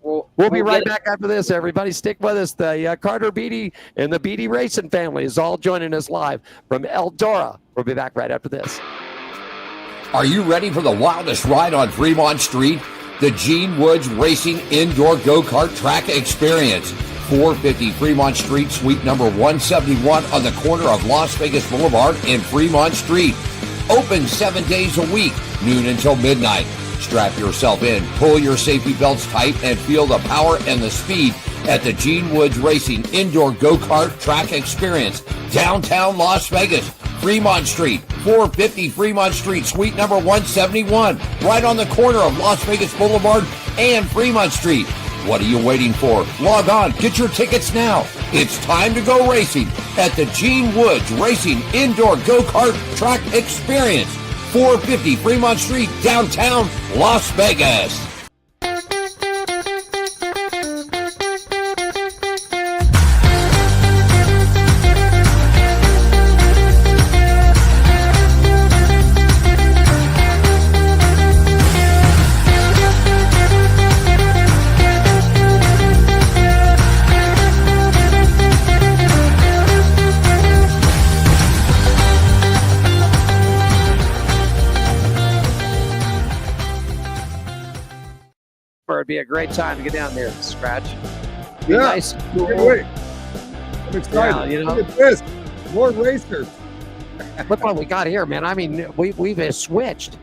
We'll be right back after this, everybody. Stick with us. The Karter, Beattie, and the Beattie Racing family is all joining us live from Dora. We'll be back right after this. Are you ready for the wildest ride on Fremont Street? The Gene Woods Racing Indoor Go-Kart Track Experience. 450 Fremont Street, suite number 171 on the corner of Las Vegas Boulevard and Fremont Street. Open 7 days a week, noon until midnight. Strap yourself in, pull your safety belts tight, and feel the power and the speed at the Gene Woods Racing Indoor Go-Kart Track Experience. Downtown Las Vegas, Fremont Street, 450 Fremont Street, suite number 171, right on the corner of Las Vegas Boulevard and Fremont Street. What are you waiting for? Log on, get your tickets now. It's time to go racing at the Gene Woods Racing Indoor Go-Kart Track Experience, 450 Fremont Street, downtown Las Vegas. It'd be a great time to get down there and scratch. Be Yeah. nice. Can't wait. I'm excited. Yeah, you know. Look at this. More racers. Look what we got here, man. I mean, we've switched.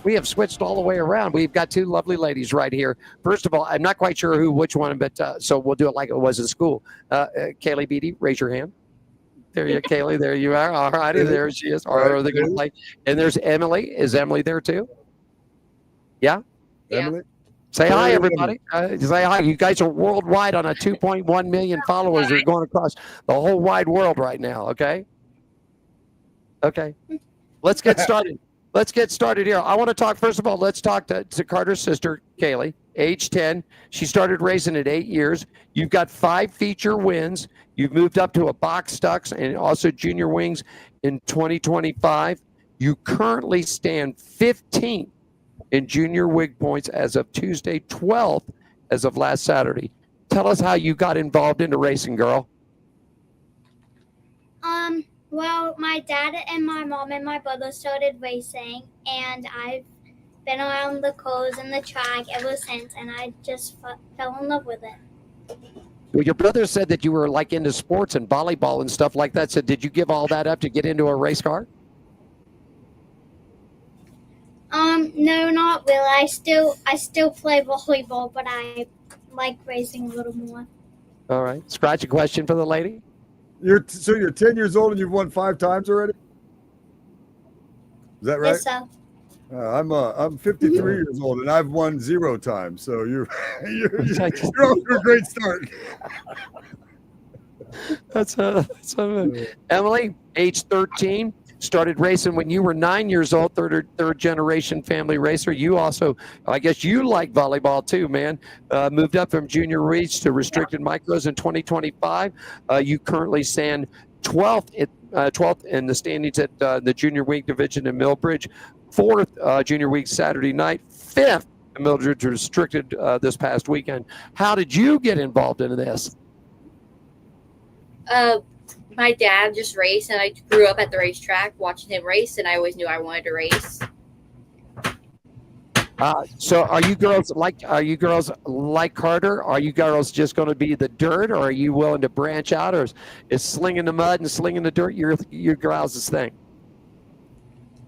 We have switched all the way around. We've got two lovely ladies right here. First of all, I'm not quite sure which one, but so we'll do it like it was in school. Kaylee Beattie, raise your hand. There you, Kaylee. There you are. All righty, there she is. Are they going to play? And there's Emily. Is Emily there too? Yeah. Emily? Say hi, everybody. Say hi. You guys are worldwide on a 2.1 million followers. You're going across the whole wide world right now. Okay. Okay. Let's get started. Let's get started here. I want to talk, first of all, let's talk to Carter's sister, Kaylee, age 10. She started racing at 8 years. You've got 5 feature wins. You've moved up to a box stocks and also junior wings in 2025. You currently stand 15th in junior wig points as of Tuesday, 12th as of last Saturday. Tell us how you got involved into racing, girl. Well, my dad and my mom and my brother started racing, and I've been around the cars and the track ever since, and I just fell in love with it. Well, your brother said that you were like into sports and volleyball and stuff like that. So did you give all that up to get into a race car? No, not really. I still play volleyball, but I like racing a little more. All right. Scratch a question for the lady. So you're 10 years old and you've won 5 times already? Is that right? Yes, so. I'm 53 years old and I've won 0 times. So you're off to a great start. That's Emily, age 13. Started racing when you were 9 years old, third generation family racer. You also, I guess you like volleyball too, man. Moved up from junior reach to restricted micros in 2025. You currently stand 12th in the standings at the junior week division in Millbridge, 4th junior week Saturday night, 5th in Millbridge restricted this past weekend. How did you get involved into this? My dad just raced, and I grew up at the racetrack watching him race, and I always knew I wanted to race. So are you girls like Carter? Are you girls just going to be the dirt, or are you willing to branch out, or is slinging the mud and slinging the dirt your girls' thing?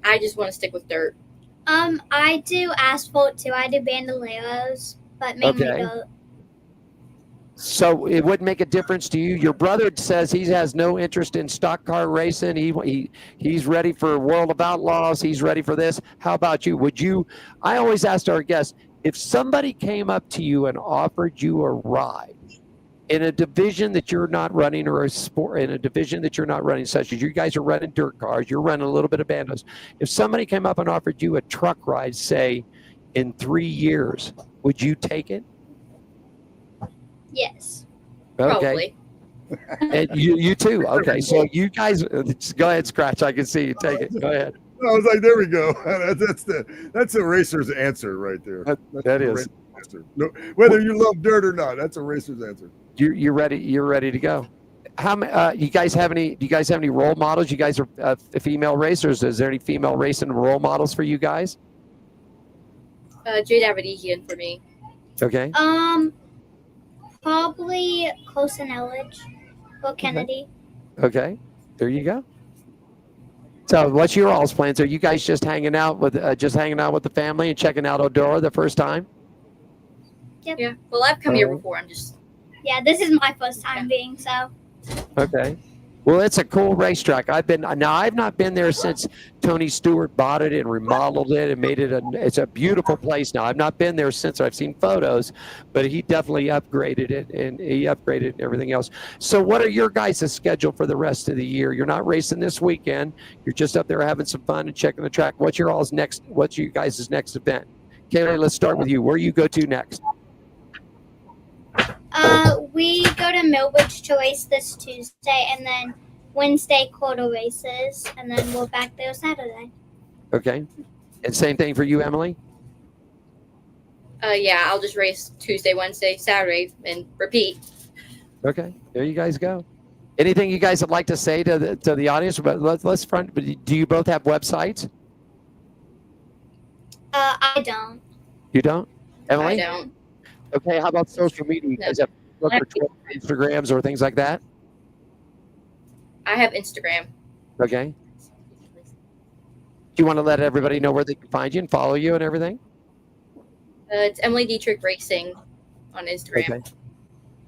I just want to stick with dirt. I do asphalt too. I do bandoleros, but mainly dirt. So it wouldn't make a difference to you. Your brother says he has no interest in stock car racing. He's ready for World of Outlaws. He's ready for this. How about you? Would you? I always ask our guests, If somebody came up to you and offered you a ride in a division that you're not running, or a sport in a division that you're not running, such as you guys are running dirt cars, you're running a little bit of bandos. If somebody came up and offered you a truck ride, say in 3 years, would you take it? Yes. Okay. Probably. And you too. Okay. So you guys, go ahead, Scratch. I can see you. Take it. Go ahead. I was like, there we go. That's a racer's answer right there. That a is. racer's answer. No, whether you love dirt or not, that's a racer's answer. You're ready. You're ready to go. How many? You guys have any? Do you guys have any role models? You guys are female racers. Is there any female racing role models for you guys? Jade Avedikian for me. Okay. Probably Close and Elledge or Kennedy. Okay. There you go. So, what's your all's plans? Are you guys just hanging out with the family and checking out Dora the first time? Yep. Yeah. Well, I've come here before. I'm just. Yeah, this is my first time being so. Okay. Well, it's a cool racetrack. I've not been there since Tony Stewart bought it and remodeled it and made it it's a beautiful place now. I've not been there since. I've seen photos, but he definitely upgraded it, and everything else. So what are your guys' schedule for the rest of the year? You're not racing this weekend. You're just up there having some fun and checking the track. What's your guys' next event? Kaylee, let's start with you. Where you go to next? We go to Millbridge to race this Tuesday, and then Wednesday quarter races, and then we're back there Saturday. Okay. And same thing for you, Emily? Yeah, I'll just race Tuesday, Wednesday, Saturday, and repeat. Okay. There you guys go. Anything you guys would like to say to the audience? But let's front. Do you both have websites? I don't. You don't? Emily? I don't. Okay. How about social media? You guys have Facebook or Twitter, Instagrams, or things like that? I have Instagram. Okay. Do you want to let everybody know where they can find you and follow you and everything? It's Emily Dietrich Racing on Instagram.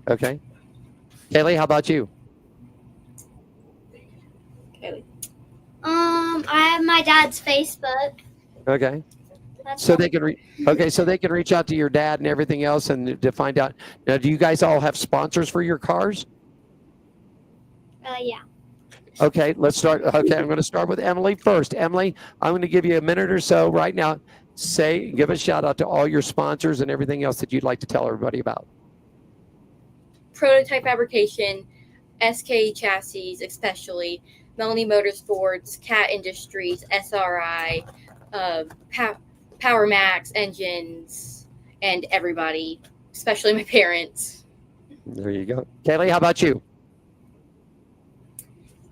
Okay. Kaylee, how about you? Okay. I have my dad's Facebook. Okay. That's So all. they can so they can reach out to your dad and everything else, and to find out. Now, do you guys all have sponsors for your cars? Yeah. Okay, let's start. Okay, I'm going to start with Emily first. Emily, I'm going to give you a minute or so right now. Give a shout out to all your sponsors and everything else that you'd like to tell everybody about. Prototype Fabrication, SK Chassis, especially Melanie Motorsports, Cat Industries, SRI, Power Max Engines, and everybody, especially my parents. There you go. Kaylee, how about you?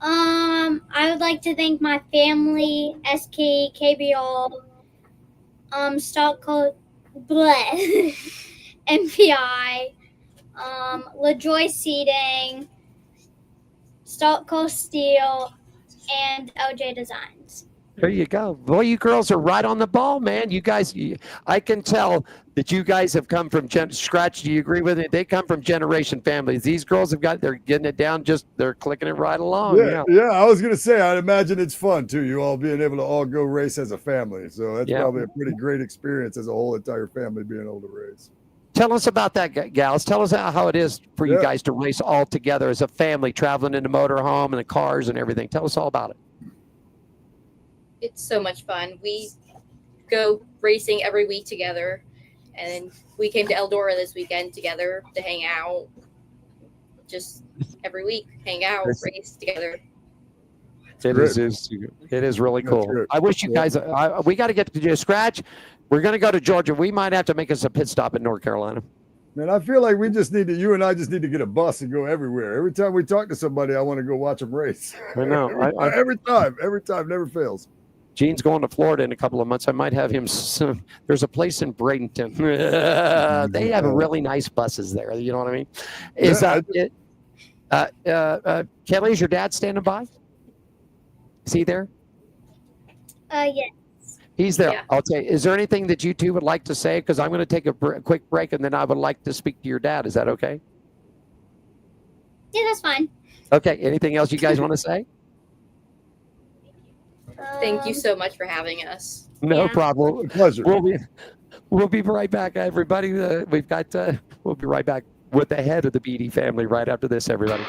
I would like to thank my family, SK, KBL, Stock Code, MPI, LaJoy Seating, Stock Coast Steel, and LJ Designs. There you go. Boy, you girls are right on the ball, man. You guys, I can tell that you guys have come from Scratch. Do you agree with it? They come from generation families. These girls they're getting it down, they're clicking it right along. Yeah. I was going to say, I'd imagine it's fun too. You all being able to all go race as a family. So that's probably a pretty great experience as a whole entire family being able to race. Tell us about that, gals. Tell us how it is for you guys to race all together as a family, traveling in the motorhome and the cars and everything. Tell us all about it. It's so much fun. We go racing every week together, and we came to Eldora this weekend together to hang out. Just every week, hang out, race together. It is really cool. I wish you guys. We got to get to Scratch. We're going to go to Georgia. We might have to make us a pit stop in North Carolina. Man, I feel like you and I just need to get a bus and go everywhere. Every time we talk to somebody, I want to go watch them race. I know. Every time, never fails. Gene's going to Florida in a couple of months. I might have him. There's a place in Bradenton. They have really nice buses there. You know what I mean? Is Kelly, is your dad standing by? Is he there? Yes. He's there. Yeah. I'll tell you. Is there anything that you two would like to say? Because I'm going to take a quick break, and then I would like to speak to your dad. Is that okay? Yeah, that's fine. Okay. Anything else you guys want to say? Thank you so much for having us. No Yeah. problem. Pleasure. We'll be right back, everybody. We'll be right back with the head of the Beattie family right after this, everybody.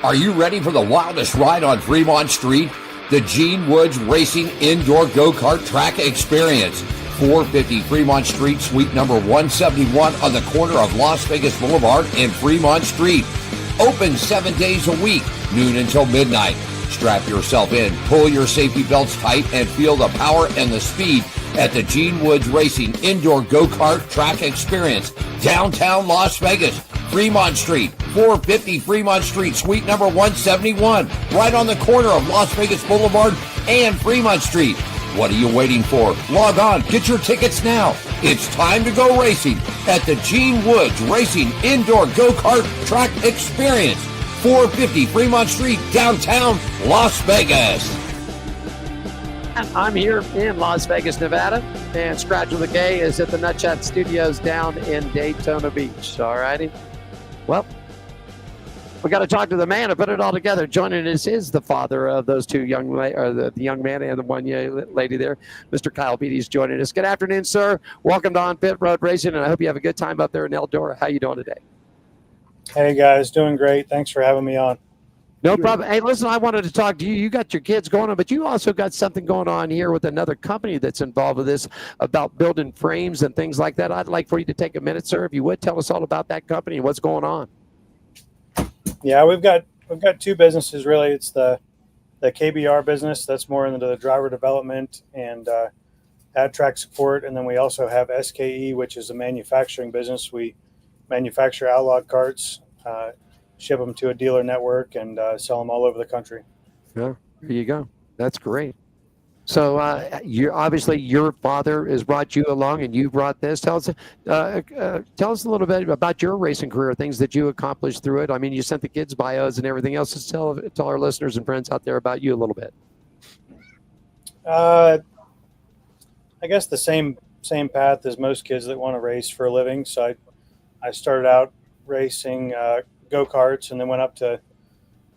Are you ready for the wildest ride on Fremont Street? The Gene Woods Racing Indoor Go-Kart Track Experience. 450 Fremont Street, suite number 171 on the corner of Las Vegas Boulevard and Fremont Street. Open 7 days a week, noon until midnight. Strap yourself in, pull your safety belts tight, and feel the power and the speed at the Gene Woods Racing Indoor Go-Kart Track Experience, downtown Las Vegas, Fremont Street, 450 Fremont Street, suite number 171, right on the corner of Las Vegas Boulevard and Fremont Street. What are you waiting for? Log on, get your tickets now. It's time to go racing at the Gene Woods Racing Indoor Go-Kart Track Experience, 450 Fremont Street, downtown Las Vegas. I'm here in Las Vegas, Nevada, and Scratch with a K is at the Nutshot Studios down in Daytona Beach. All righty. Well, we got to talk to the man to put it all together. Joining us is the father of those two the young man and the one lady there. Mr. Kyle Beattie is joining us. Good afternoon, sir. Welcome to On Pit Road Racing, and I hope you have a good time up there in Eldora. How you doing today? Hey, guys. Doing great. Thanks for having me on. No problem. Hey, listen, I wanted to talk to you. You got your kids going on, but you also got something going on here with another company that's involved with this about building frames and things like that. I'd like for you to take a minute, sir, if you would. Tell us all about that company and what's going on. Yeah, we've got two businesses, really. It's the KBR business. That's more into the driver development and ad track support. And then we also have SKE, which is a manufacturing business. We manufacture outlawed carts, ship them to a dealer network, and sell them all over the country. Yeah, there you go. That's great. So obviously your father has brought you along, and you brought this. Tell us a little bit about your racing career, things that you accomplished through it. I mean, you sent the kids bios and everything else. Just tell our listeners and friends out there about you a little bit. I guess the same path as most kids that want to race for a living. So I started out racing go-karts, and then went up to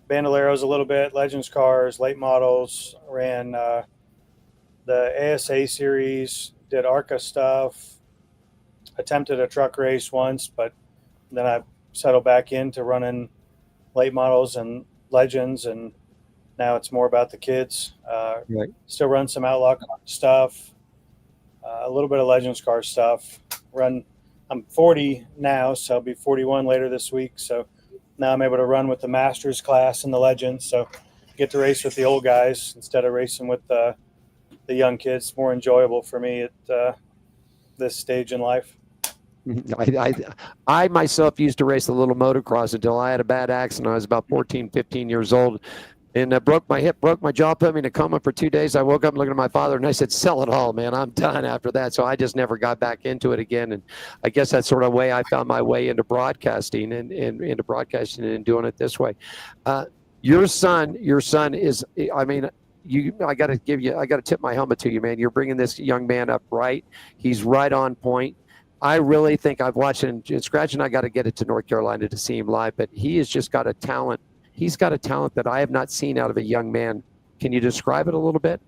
Bandoleros a little bit, Legends cars, late models, ran the ASA series, did ARCA stuff, attempted a truck race once, but then I settled back into running late models and Legends, and now it's more about the kids. Right. Still run some outlaw car stuff, a little bit of Legends car stuff. I'm 40 now, so I'll be 41 later this week. So now I'm able to run with the Masters class and the Legends. So get to race with the old guys instead of racing with the young kids. It's more enjoyable for me at this stage in life. I myself used to race a little motocross until I had a bad accident. I was about 14, 15 years old, and broke my hip, broke my jaw, put me in a coma for 2 days. I woke up looking at my father, and I said, sell it all, man. I'm done after that. So I just never got back into it again. And I guess that's sort of the way I found my way into broadcasting and doing it this way. Your son is, I mean, I got to tip my helmet to you, man. You're bringing this young man up right. He's right on point. I really think I've watched him. Scratch and I got to get it to North Carolina to see him live, but he has just got a talent. He's got a talent that I have not seen out of a young man. Can you describe it a little bit?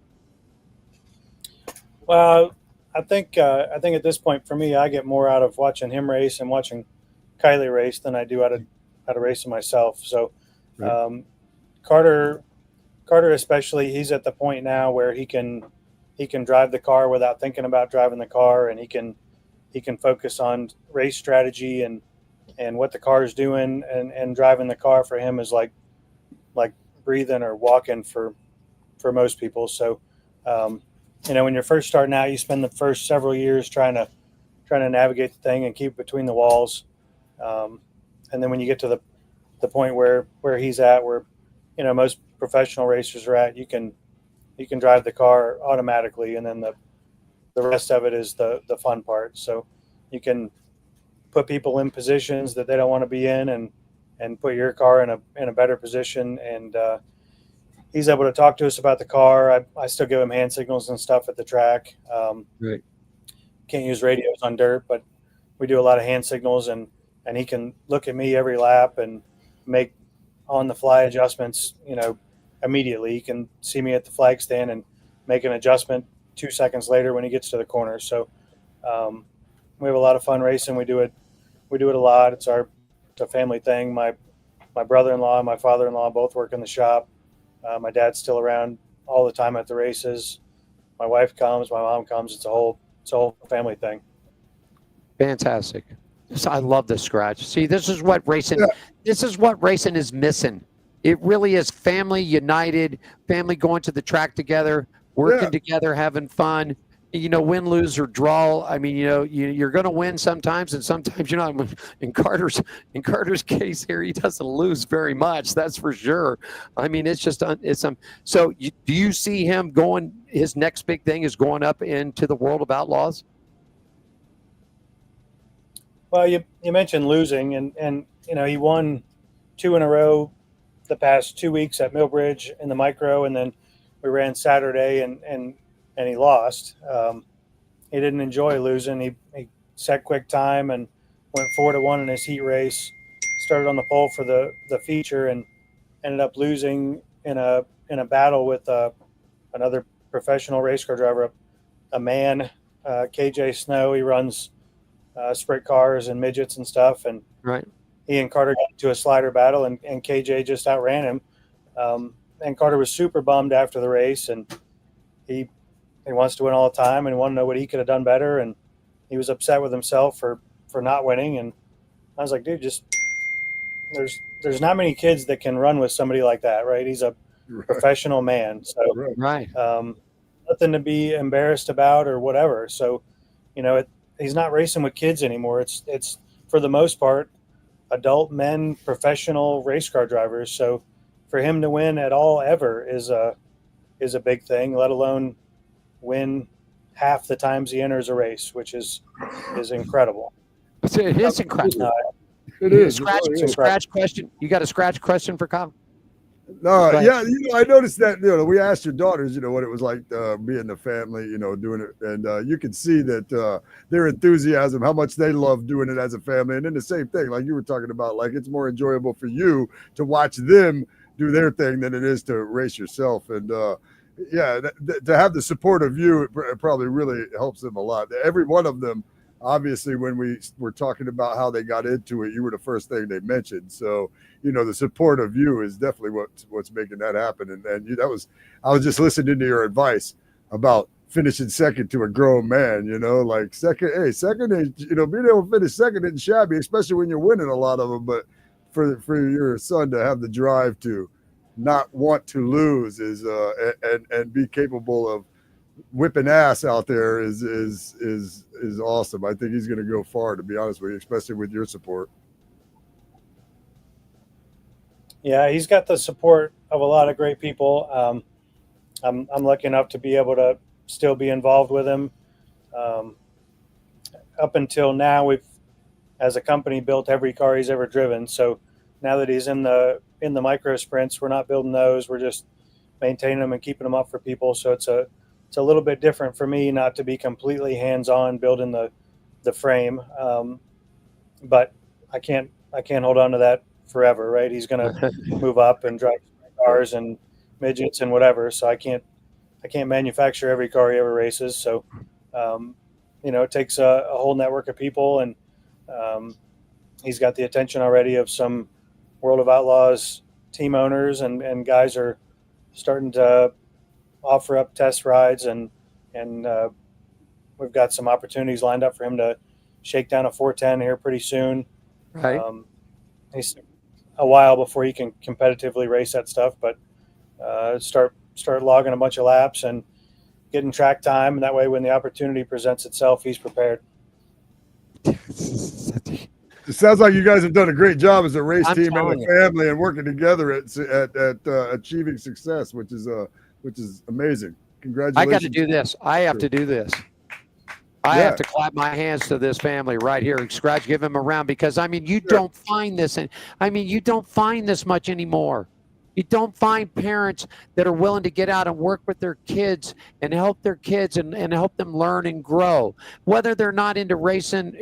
Well, I think at this point for me, I get more out of watching him race and watching Kylie race than I do out of racing myself. So Karter especially, he's at the point now where he can drive the car without thinking about driving the car, and he can focus on race strategy and what the car is doing, and driving the car for him is like breathing or walking for most people. So, when you're first starting out, you spend the first several years trying to navigate the thing and keep between the walls. And then when you get to the point where he's at, where, most professional racers are at, you can drive the car automatically. And then the rest of it is the fun part. So you can put people in positions that they don't want to be in, and put your car in a better position. And he's able to talk to us about the car. I still give him hand signals and stuff at the track. Right. Can't use radios on dirt, but we do a lot of hand signals, and he can look at me every lap and make on the fly adjustments, immediately. He can see me at the flag stand and make an adjustment 2 seconds later when he gets to the corner. So We have a lot of fun racing. We do it a lot. It's a family thing. My brother-in-law and my father-in-law both work in the shop. My dad's still around all the time at the races. My wife comes, my mom comes. It's a whole family thing. Fantastic. I love the scratch. See, this is what racing. This is what racing is missing. It really is family united, family going to the track together, working together, having fun. Win, lose, or draw. I mean, you're going to win sometimes, and sometimes you're not. In Carter's case here, he doesn't lose very much. That's for sure. I mean, it's just So, do you see him going? His next big thing is going up into the world of outlaws. Well, you mentioned losing, and he won 2 in a row the past 2 weeks at Millbridge in the micro, and then we ran Saturday and he lost. He didn't enjoy losing. He set quick time and went 4-1 in his heat race. Started on the pole for the feature and ended up losing in a battle with another professional race car driver, a man, KJ Snow. He runs sprint cars and midgets and stuff. And right, he and Karter got into a slider battle, and KJ just outran him. And Karter was super bummed after the race, and he wants to win all the time and want to know what he could have done better. And he was upset with himself for not winning. And I was like, dude, there's not many kids that can run with somebody like that, right? He's a professional man. So right. Nothing to be embarrassed about or whatever. So, he's not racing with kids anymore. It's for the most part, adult men, professional race car drivers. So for him to win at all ever is a big thing, let alone win half the times he enters a race, which is incredible. It is incredible. It is. Scratch question. You got a scratch question for Kyle? No, yeah, I noticed that. We asked your daughters, what it was like being the family, doing it, and you can see that their enthusiasm, how much they love doing it as a family, and then the same thing, like you were talking about, like it's more enjoyable for you to watch them do their thing than it is to race yourself, and to have the support of you, it probably really helps them a lot. Every one of them. Obviously, when we were talking about how they got into it, you were the first thing they mentioned. So, the support of you is definitely what's making that happen. And I was just listening to your advice about finishing second to a grown man, like second is, being able to finish second isn't shabby, especially when you're winning a lot of them. But for your son to have the drive to not want to lose is and be capable of whipping ass out there is awesome. I think he's going to go far, to be honest with you, especially with your support. Yeah, he's got the support of a lot of great people. I'm lucky enough to be able to still be involved with him. Up until now, we've, as a company, built every car he's ever driven. So now that he's in the micro sprints, we're not building those. We're just maintaining them and keeping them up for people. So it's a little bit different for me not to be completely hands-on building the frame. But I can't hold on to that forever, right? He's going to move up and drive cars and midgets and whatever. So I can't manufacture every car he ever races. So, it takes a whole network of people, and he's got the attention already of some World of Outlaws team owners, and guys are starting to offer up test rides, and we've got some opportunities lined up for him to shake down a 410 here pretty soon. Right. He's a while before he can competitively race that stuff, but start logging a bunch of laps and getting track time, and that way when the opportunity presents itself, he's prepared. It sounds like you guys have done a great job as a race team and a family, and working together at achieving success, which is amazing. Congratulations. I got to do this. I have to do this. I have to clap my hands to this family right here. Scratch, give him a round, because you don't find this. You don't find this much anymore. You don't find parents that are willing to get out and work with their kids and help their kids and help them learn and grow. Whether they're not into racing,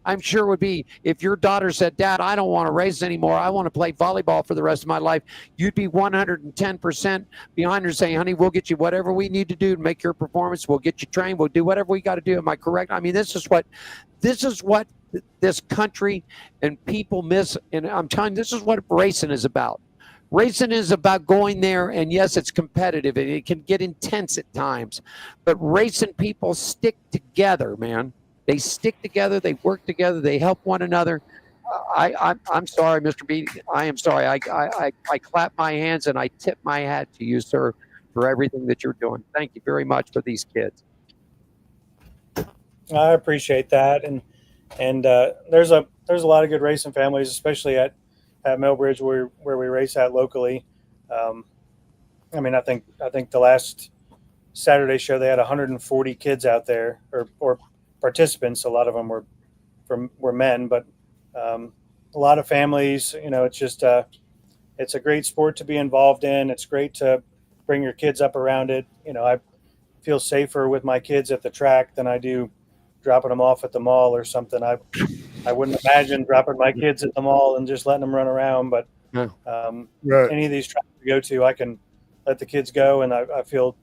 I'm sure it would be if your daughter said, Dad, I don't want to race anymore. I want to play volleyball for the rest of my life. You'd be 110% behind her saying, honey, we'll get you whatever we need to do to make your performance. We'll get you trained. We'll do whatever we got to do. Am I correct? I mean, this is what this country and people miss. And I'm telling you, this is what racing is about. Racing is about going there, and yes, it's competitive, and it can get intense at times. But racing people stick together, man. They stick together, they work together, they help one another. I'm sorry, Mr. Beattie. I am sorry. I clap my hands and I tip my hat to you, sir, for everything that you're doing. Thank you very much for these kids. I appreciate that, and there's a lot of good racing families, especially at Millbridge where we race at locally. I mean, I think the last Saturday show they had 140 kids out there or participants. A lot of them were men, but a lot of families. It's just it's a great sport to be involved in. It's great to bring your kids up around it. I feel safer with my kids at the track than I do dropping them off at the mall or something. I wouldn't imagine dropping my kids at the mall and just letting them run around. But any of these tracks we go to, I can let the kids go, and I feel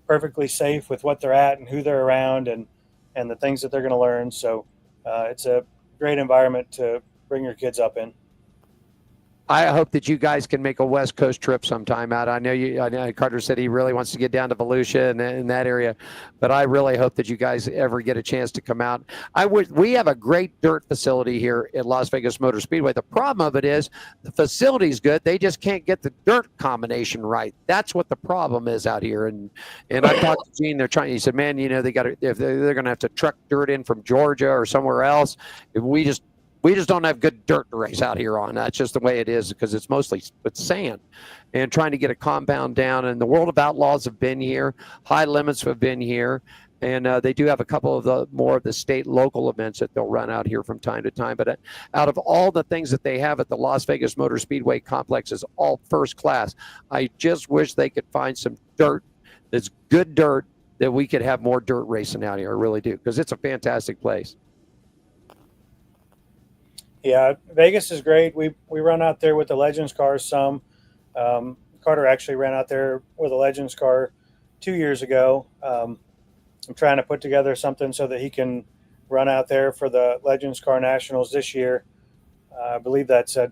perfectly safe with what they're at and who they're around and the things that they're going to learn. So it's a great environment to bring your kids up in. I hope that you guys can make a West Coast trip sometime out. I know Karter said he really wants to get down to Volusia and in that area, but I really hope that you guys ever get a chance to come out. We have a great dirt facility here at Las Vegas Motor Speedway. The problem of it is the facility's good. They just can't get the dirt combination right. That's what the problem is out here. And I talked to Gene. He said, man, if they're going to have to truck dirt in from Georgia or somewhere else, we just don't have good dirt to race out here on. That's just the way it is because it's mostly sand. And trying to get a compound down. And the World of Outlaws have been here. High Limits have been here. And they do have a couple of more of the state local events that they'll run out here from time to time. But out of all the things that they have at the Las Vegas Motor Speedway complex is all first class. I just wish they could find some dirt that's good dirt that we could have more dirt racing out here. I really do because it's a fantastic place. Yeah, Vegas is great. We run out there with the Legends cars some. Karter actually ran out there with a Legends car 2 years ago. I'm trying to put together something so that he can run out there for the Legends Car Nationals this year. I believe that's at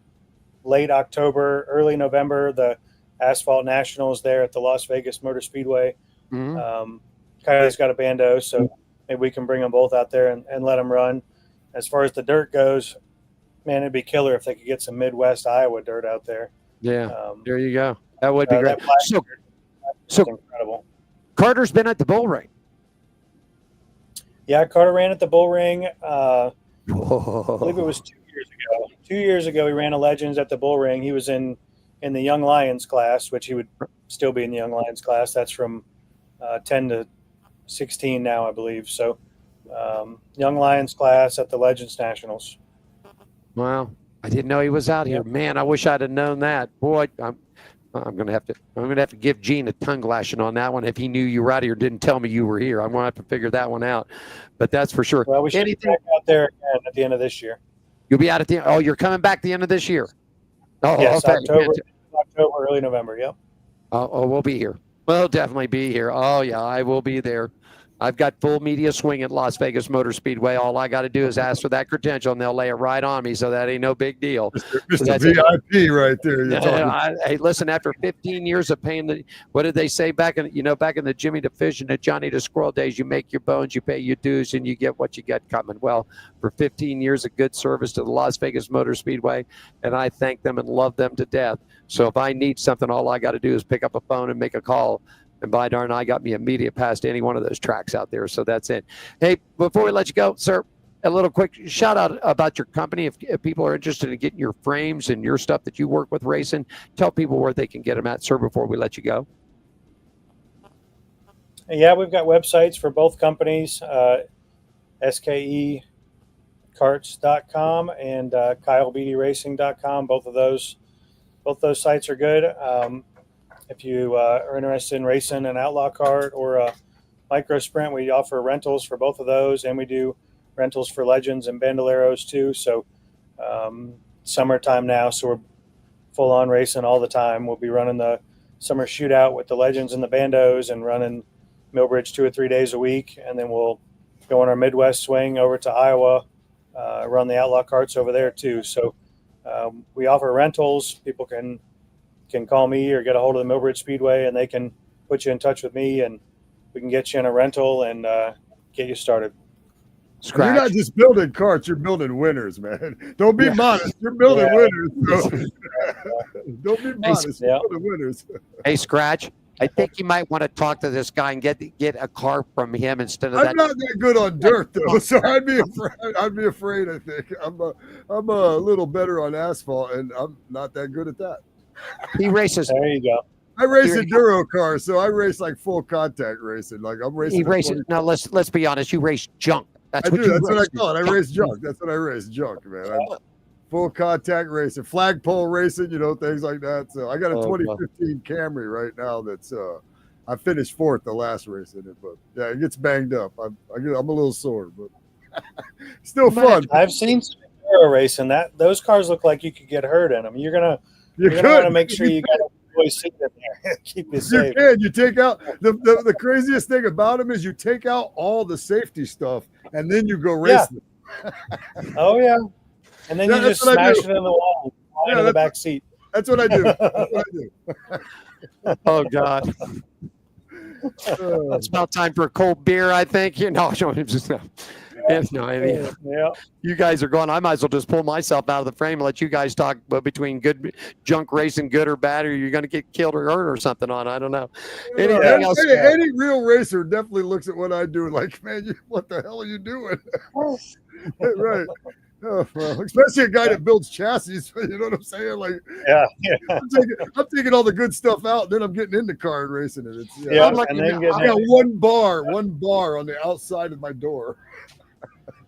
late October, early November, the Asphalt Nationals there at the Las Vegas Motor Speedway. Mm-hmm. Kylie's got a Bando, so maybe we can bring them both out there and let them run. As far as the dirt goes, man, it'd be killer if they could get some Midwest Iowa dirt out there. Yeah, there you go. That would be great. So incredible. Karter's been at the Bull Ring. Yeah, Karter ran at the Bull Ring. I believe it was 2 years ago. 2 years ago, he ran a Legends at the Bull Ring. He was in the Young Lions class, which he would still be in the Young Lions class. That's from 10 to 16 now, I believe. So Young Lions class at the Legends Nationals. Wow, I didn't know he was out here. Man, I wish I'd have known that. Boy, I'm gonna have to give Gene a tongue lashing on that one. If he knew you were out here, didn't tell me you were here, I'm gonna have to figure that one out. But that's for sure. Well, we should be back out there again at the end of this year. You'll be out at the. Oh, you're coming back the end of this year. Oh, yes, okay. October, early November. Yep. Oh, we'll be here. We'll definitely be here. Oh yeah, I will be there. I've got full media swing at Las Vegas Motor Speedway. All I got to do is ask for that credential, and they'll lay it right on me. So that ain't no big deal. Mr. VIP right there. Hey, listen. After 15 years of paying what did they say back in the Jimmy DeFish and the Johnny the Squirrel days? You make your bones, you pay your dues, and you get what you get coming. Well, for 15 years of good service to the Las Vegas Motor Speedway, and I thank them and love them to death. So if I need something, all I got to do is pick up a phone and make a call. And by darn, I got me immediate pass to any one of those tracks out there. So that's it. Hey, before we let you go, sir, a little quick shout out about your company. If people are interested in getting your frames and your stuff that you work with racing, tell people where they can get them at, sir, before we let you go. Yeah, we've got websites for both companies, SKEcarts.com and KyleBeattieRacing.com. Both of those both those sites are good. If you are interested in racing an outlaw kart or a micro sprint, we offer rentals for both of those, and we do rentals for legends and bandoleros too. So summertime now, so we're full on racing all the time. We'll be running the summer shootout with the legends and the bandos and running Millbridge 2 or 3 days a week, and then we'll go on our Midwest swing over to Iowa, run the outlaw karts over there too. So we offer rentals. People can call me or get a hold of the Millbridge Speedway, and they can put you in touch with me, and we can get you in a rental and get you started. You're not just building karts, you're building winners, man. Don't be modest. You're building winners. So. Don't be modest. You're building winners. Hey, Scratch, I think you might want to talk to this guy and get a car from him instead of I'm not that good on dirt, though, so I'd be afraid. I think I'm a little better on asphalt, and I'm not that good at that. He races. There you go. I race enduro cars, so I race like full contact racing. Like I'm racing. He races. Now let's be honest. You race junk. That's what I call it. I race junk. That's what I race, junk, man. I'm full contact racing, flagpole racing, things like that. So I got a 2015 Camry right now that's I finished 4th the last race in it, but yeah, it gets banged up. I'm a little sore, but still fun. I've seen some enduro racing. Those cars look like you could get hurt in them. You're gonna want to make sure you got a seat in there. Keep you safe. You can. You take out the craziest thing about them is you take out all the safety stuff and then you go racing. Oh yeah. And then you just smash it in the wall, in the back seat. That's what I do. That's what I do. Oh God. It's about time for a cold beer, I think. You guys are going. I might as well just pull myself out of the frame and let you guys talk between good junk racing, good or bad, or you're going to get killed or hurt or something on. I don't know. Anything else? Any real racer definitely looks at what I do like, man, what the hell are you doing? Right. Oh, well, especially a guy that builds chassis, you know what I'm saying? Like, I'm taking all the good stuff out, and then I'm getting into car and racing it. I got one bar on the outside of my door.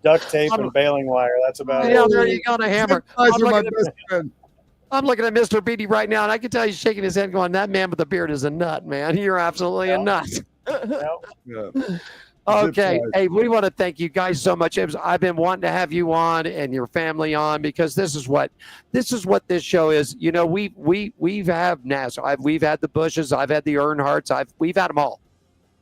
Duct tape and baling wire. That's about it. Yeah, there you go, a hammer. Guys are my best friend. I'm looking at Mr. Beattie right now, and I can tell he's shaking his head going, that man with the beard is a nut, man. You're absolutely a nut. Okay. Hey, we want to thank you guys so much. I've been wanting to have you on and your family on because this is what this show is. We've had NASCAR. We've had the Bushes. I've had the Earnhardts. We've had them all.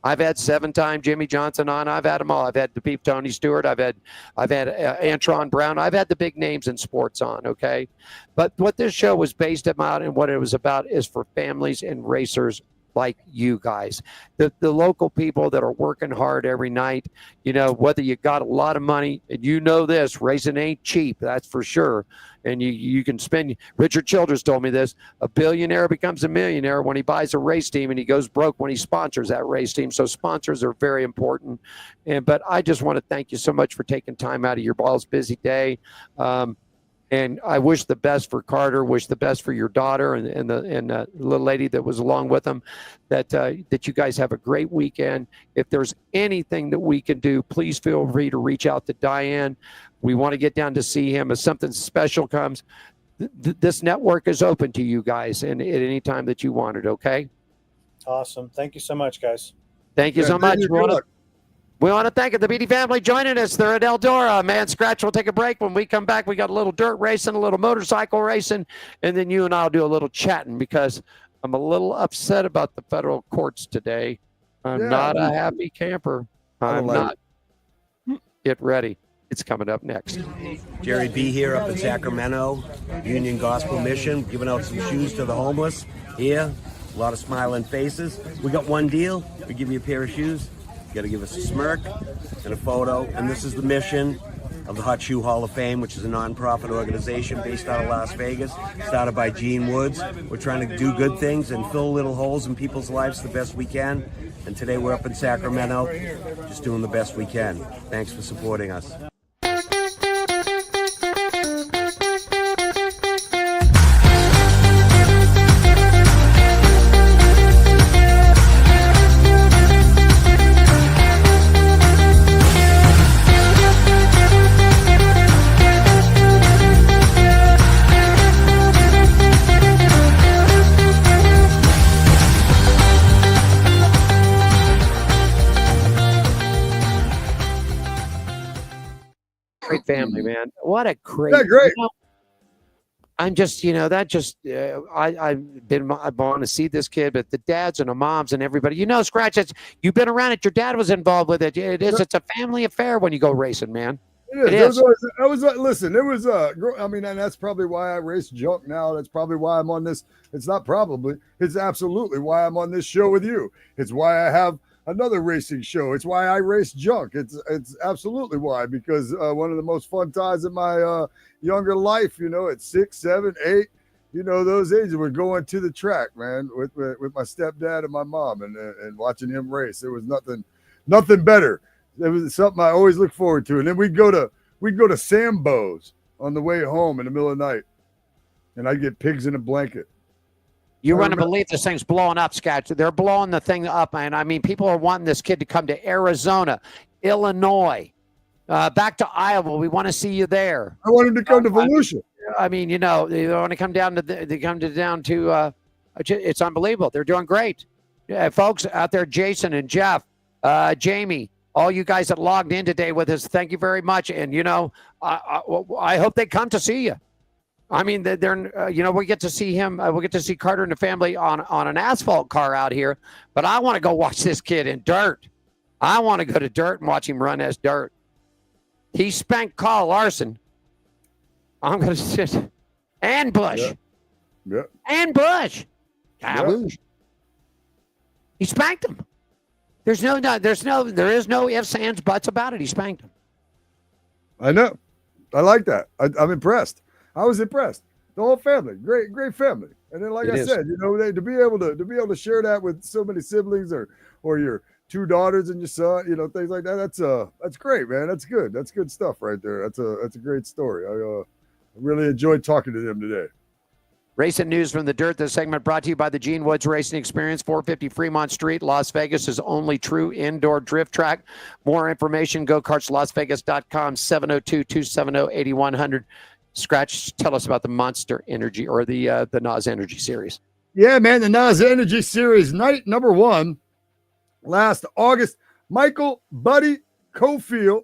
I've had 7-time Jimmy Johnson on. I've had them all. I've had the Beef Tony Stewart. I've had Antron Brown. I've had the big names in sports on. Okay. But what this show was based about and what it was about is for families and racers like you guys, the local people that are working hard every night, whether you got a lot of money, and this, racing ain't cheap, that's for sure. And you can spend, Richard Childress told me this, a billionaire becomes a millionaire when he buys a race team and he goes broke when he sponsors that race team. So sponsors are very important. But I just want to thank you so much for taking time out of your balls busy day. And I wish the best for Karter, wish the best for your daughter and the little lady that was along with them, that you guys have a great weekend. If there's anything that we can do, please feel free to reach out to Diane. We want to get down to see him. If something special comes, this network is open to you guys and at any time that you want it, okay? Awesome. Thank you so much, guys. Thank you so much. We want to thank the Beattie family joining us. They're at Eldora. Man, Scratch will take a break. When we come back, we got a little dirt racing, a little motorcycle racing, and then you and I'll do a little chatting because I'm a little upset about the federal courts today. I'm not a happy camper. I'm not. Get ready. It's coming up next. Jerry B here up in Sacramento, Union Gospel Mission, giving out some shoes to the homeless here. A lot of smiling faces. We got one deal. We give you a pair of shoes. You got to give us a smirk and a photo. And this is the mission of the Hot Shoe Hall of Fame, which is a non-profit organization based out of Las Vegas, started by Gene Woods. We're trying to do good things and fill little holes in people's lives the best we can. And today we're up in Sacramento, just doing the best we can. Thanks for supporting us. family, man. What a great. Yeah, great. I'm just, I want to see this kid, but the dads and the moms and everybody, Scratch, you've been around it. Your dad was involved with it. It's a family affair when you go racing, man. It is. Listen, it was, I mean, and that's probably why I race junk now. That's probably why I'm on this. It's not probably, it's absolutely why I'm on this show with you. It's why I have another racing show. It's why I race junk. It's absolutely why, because one of the most fun times in my younger life, at 6, 7, 8, those ages, we're going to the track, man, with my stepdad and my mom, and watching him race. There was nothing better. It was something I always look forward to. And then we'd go to Sambo's on the way home in the middle of the night, and I'd get pigs in a blanket. You wouldn't believe this thing's blowing up, Scott. They're blowing the thing up, man. I mean, people are wanting this kid to come to Arizona, Illinois, back to Iowa. We want to see you there. I want him to come to Volusia. I mean, they want to come down to it's unbelievable. They're doing great. Folks out there, Jason and Jeff, Jamie, all you guys that logged in today with us, thank you very much. And, I hope they come to see you. I mean, we get to see him. We'll get to see Karter and the family on an asphalt car out here. But I want to go watch this kid in dirt. I want to go to dirt and watch him run as dirt. He spanked Kyle Larson. I'm going to sit. And Bush. Yeah. And Bush. Yeah. He spanked him. There is no ifs, ands, buts about it. He spanked him. I know. I like that. I'm impressed. I was impressed. The whole family, great family. And then, like I said, to be able to share that with so many siblings or your 2 daughters and your son, things like that. That's great, man. That's good. That's good stuff right there. That's a great story. I really enjoyed talking to them today. Racing news from the dirt. This segment brought to you by the Gene Woods Racing Experience, 450 Fremont Street, Las Vegas' only true indoor drift track. More information, gokartslasvegas.com, 702-270-8100. Scratch, tell us about the Monster Energy or the NOS Energy Series. Yeah, man, the NOS Energy Series, night number 1, last August. Michael Buddy Cofield.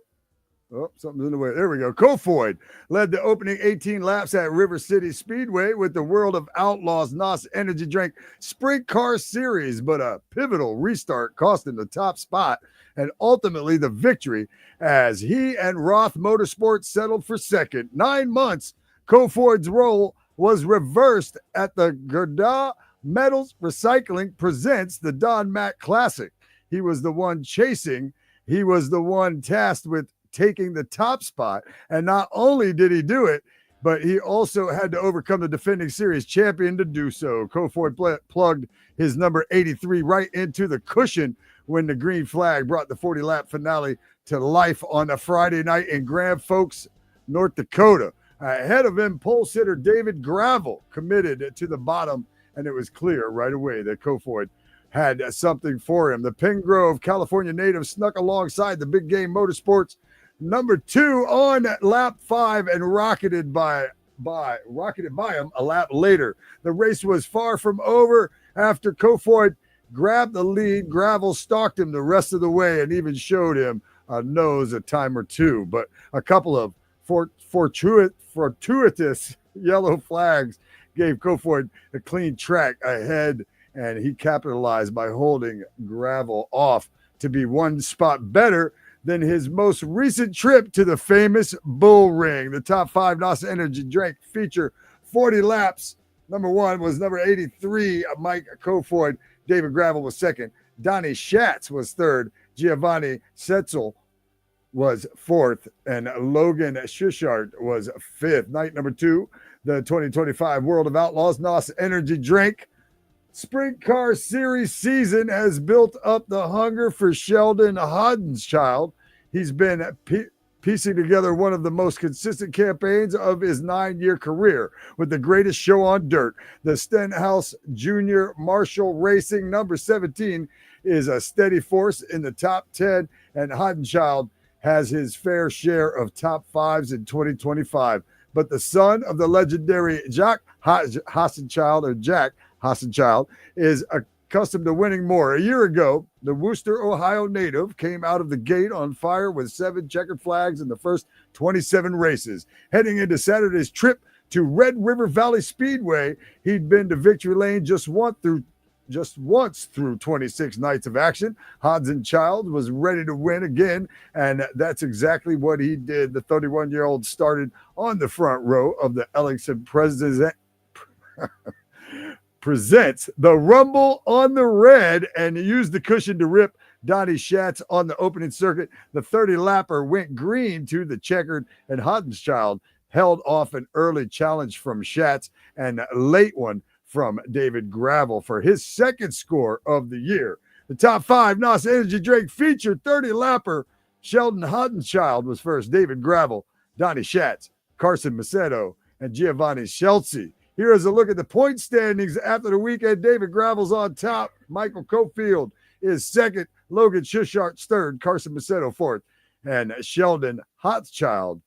Oh, something's in the way. There we go. Kofoid led the opening 18 laps at River City Speedway with the World of Outlaws NOS Energy Drink Sprint Car Series, but a pivotal restart cost him the top spot and ultimately the victory as he and Roth Motorsports settled for second. 9 months, Kofoid's role was reversed at the Gerda Metals Recycling presents the Don Mack Classic. He was the one chasing. He was the one tasked with taking the top spot. And not only did he do it, but he also had to overcome the defending series champion to do so. Kofoid plugged his number 83 right into the cushion when the green flag brought the 40-lap finale to life on a Friday night in Grand Forks, North Dakota. Ahead of him, pole sitter David Gravel committed to the bottom, and it was clear right away that Kofoid had something for him. The Pine Grove, California native snuck alongside the Big Game Motorsports number 2 on lap 5 and rocketed by him a lap later. The race was far from over after Kofoid grabbed the lead. Gravel stalked him the rest of the way and even showed him a nose a time or two. But a couple of fortuitous yellow flags gave Kofoid a clean track ahead, and he capitalized by holding Gravel off to be 1 spot better than his most recent trip to the famous Bull Ring. The top 5 NOS Energy Drink feature 40 laps. Number 1 was number 83, Mike Kofoid. David Gravel was second. Donnie Schatz was third. Giovanni Setzel was fourth. And Logan Schuchart was fifth. Night number 2, the 2025 World of Outlaws NOS Energy Drink Sprint Car Series season has built up the hunger for Sheldon Hodenschild. He's been piecing together one of the most consistent campaigns of his 9-year career with the greatest show on dirt. The Stenhouse Junior Marshall Racing number 17 is a steady force in the top 10, and Hodenschild has his fair share of top 5s in 2025. But the son of the legendary Jack Hassenchild is accustomed to winning more. A year ago, the Worcester, Ohio native came out of the gate on fire with 7 checkered flags in the first 27 races. Heading into Saturday's trip to Red River Valley Speedway, he'd been to Victory Lane just once through 26 nights of action. Hodson Child was ready to win again, and that's exactly what he did. The 31-year-old started on the front row of the Ellingson presents the Rumble on the Red and used the cushion to rip Donnie Schatz on the opening circuit. The 30-lapper went green to the checkered, and Hodden's Child held off an early challenge from Schatz and a late one from David Gravel for his second score of the year. The top 5 NOS Energy Drink featured 30-lapper. Sheldon Hodden's Child was first. David Gravel, Donnie Schatz, Carson Macedo, and Giovanni Scelzi. Here is a look at the point standings after the weekend. David Gravel's on top. Michael Cofield is second. Logan Schuchart's third. Carson Macedo fourth. And Sheldon Hochschild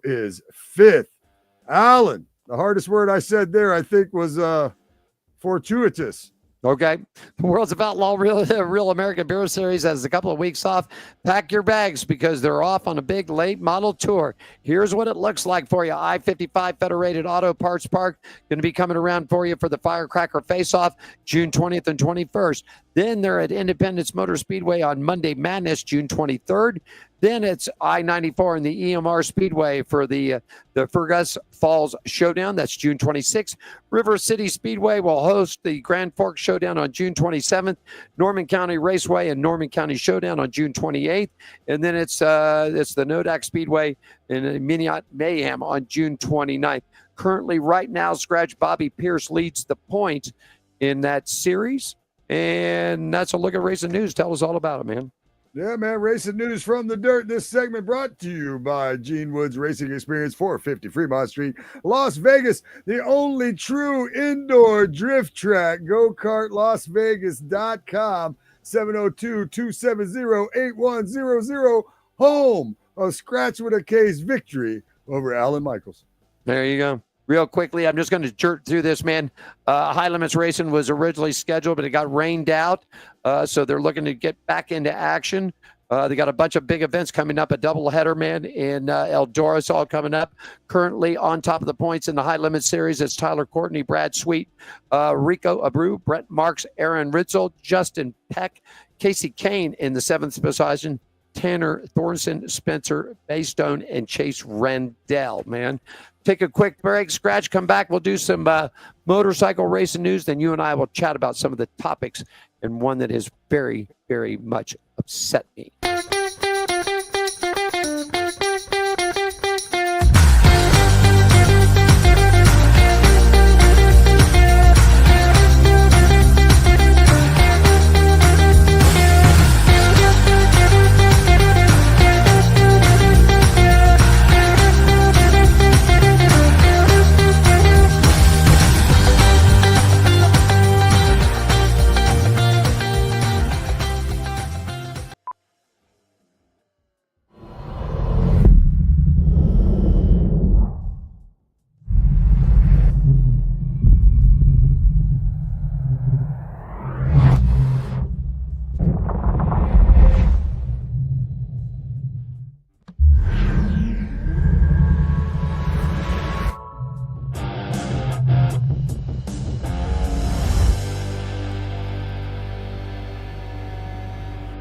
is fifth. Alan, the hardest word I said there, I think, was fortuitous. Okay. The World's of Outlaw Real American Beer Series has a couple of weeks off. Pack your bags because they're off on a big late model tour. Here's what it looks like for you. I-55 Federated Auto Parts Park going to be coming around for you for the Firecracker Face-Off June 20th and 21st. Then they're at Independence Motor Speedway on Monday Madness, June 23rd. Then it's I-94 and the EMR Speedway for the Fergus Falls Showdown. That's June 26th. River City Speedway will host the Grand Forks Showdown on June 27th. Norman County Raceway and Norman County Showdown on June 28th. And then it's the Nodak Speedway and Minot Mayhem on June 29th. Currently, right now, Scratch Bobby Pierce leads the point in that series. And that's a look at racing news. Tell us all about it, man. Yeah, man, racing news from the dirt. This segment brought to you by Gene Woods Racing Experience, 450 Fremont Street, Las Vegas, the only true indoor drift track. GoKartLasVegas.com, 702-270-8100, home of Scratch with a K's victory over Alan Michaels. There you go. Real quickly, I'm just going to jerk through this, man. High Limits Racing was originally scheduled, but it got rained out. So they're looking to get back into action. They got a bunch of big events coming up, a doubleheader, man, in Eldora, all coming up. Currently on top of the points in the High Limit Series, it's Tyler Courtney, Brad Sweet, Rico Abreu, Brett Marks, Aaron Ritzel, Justin Peck, Casey Kane in the 7th position, Tanner Thornton, Spencer Baystone, and Chase Rendell, man. Take a quick break, Scratch, come back. We'll do some motorcycle racing news. Then you and I will chat about some of the topics and one that has very, very much upset me.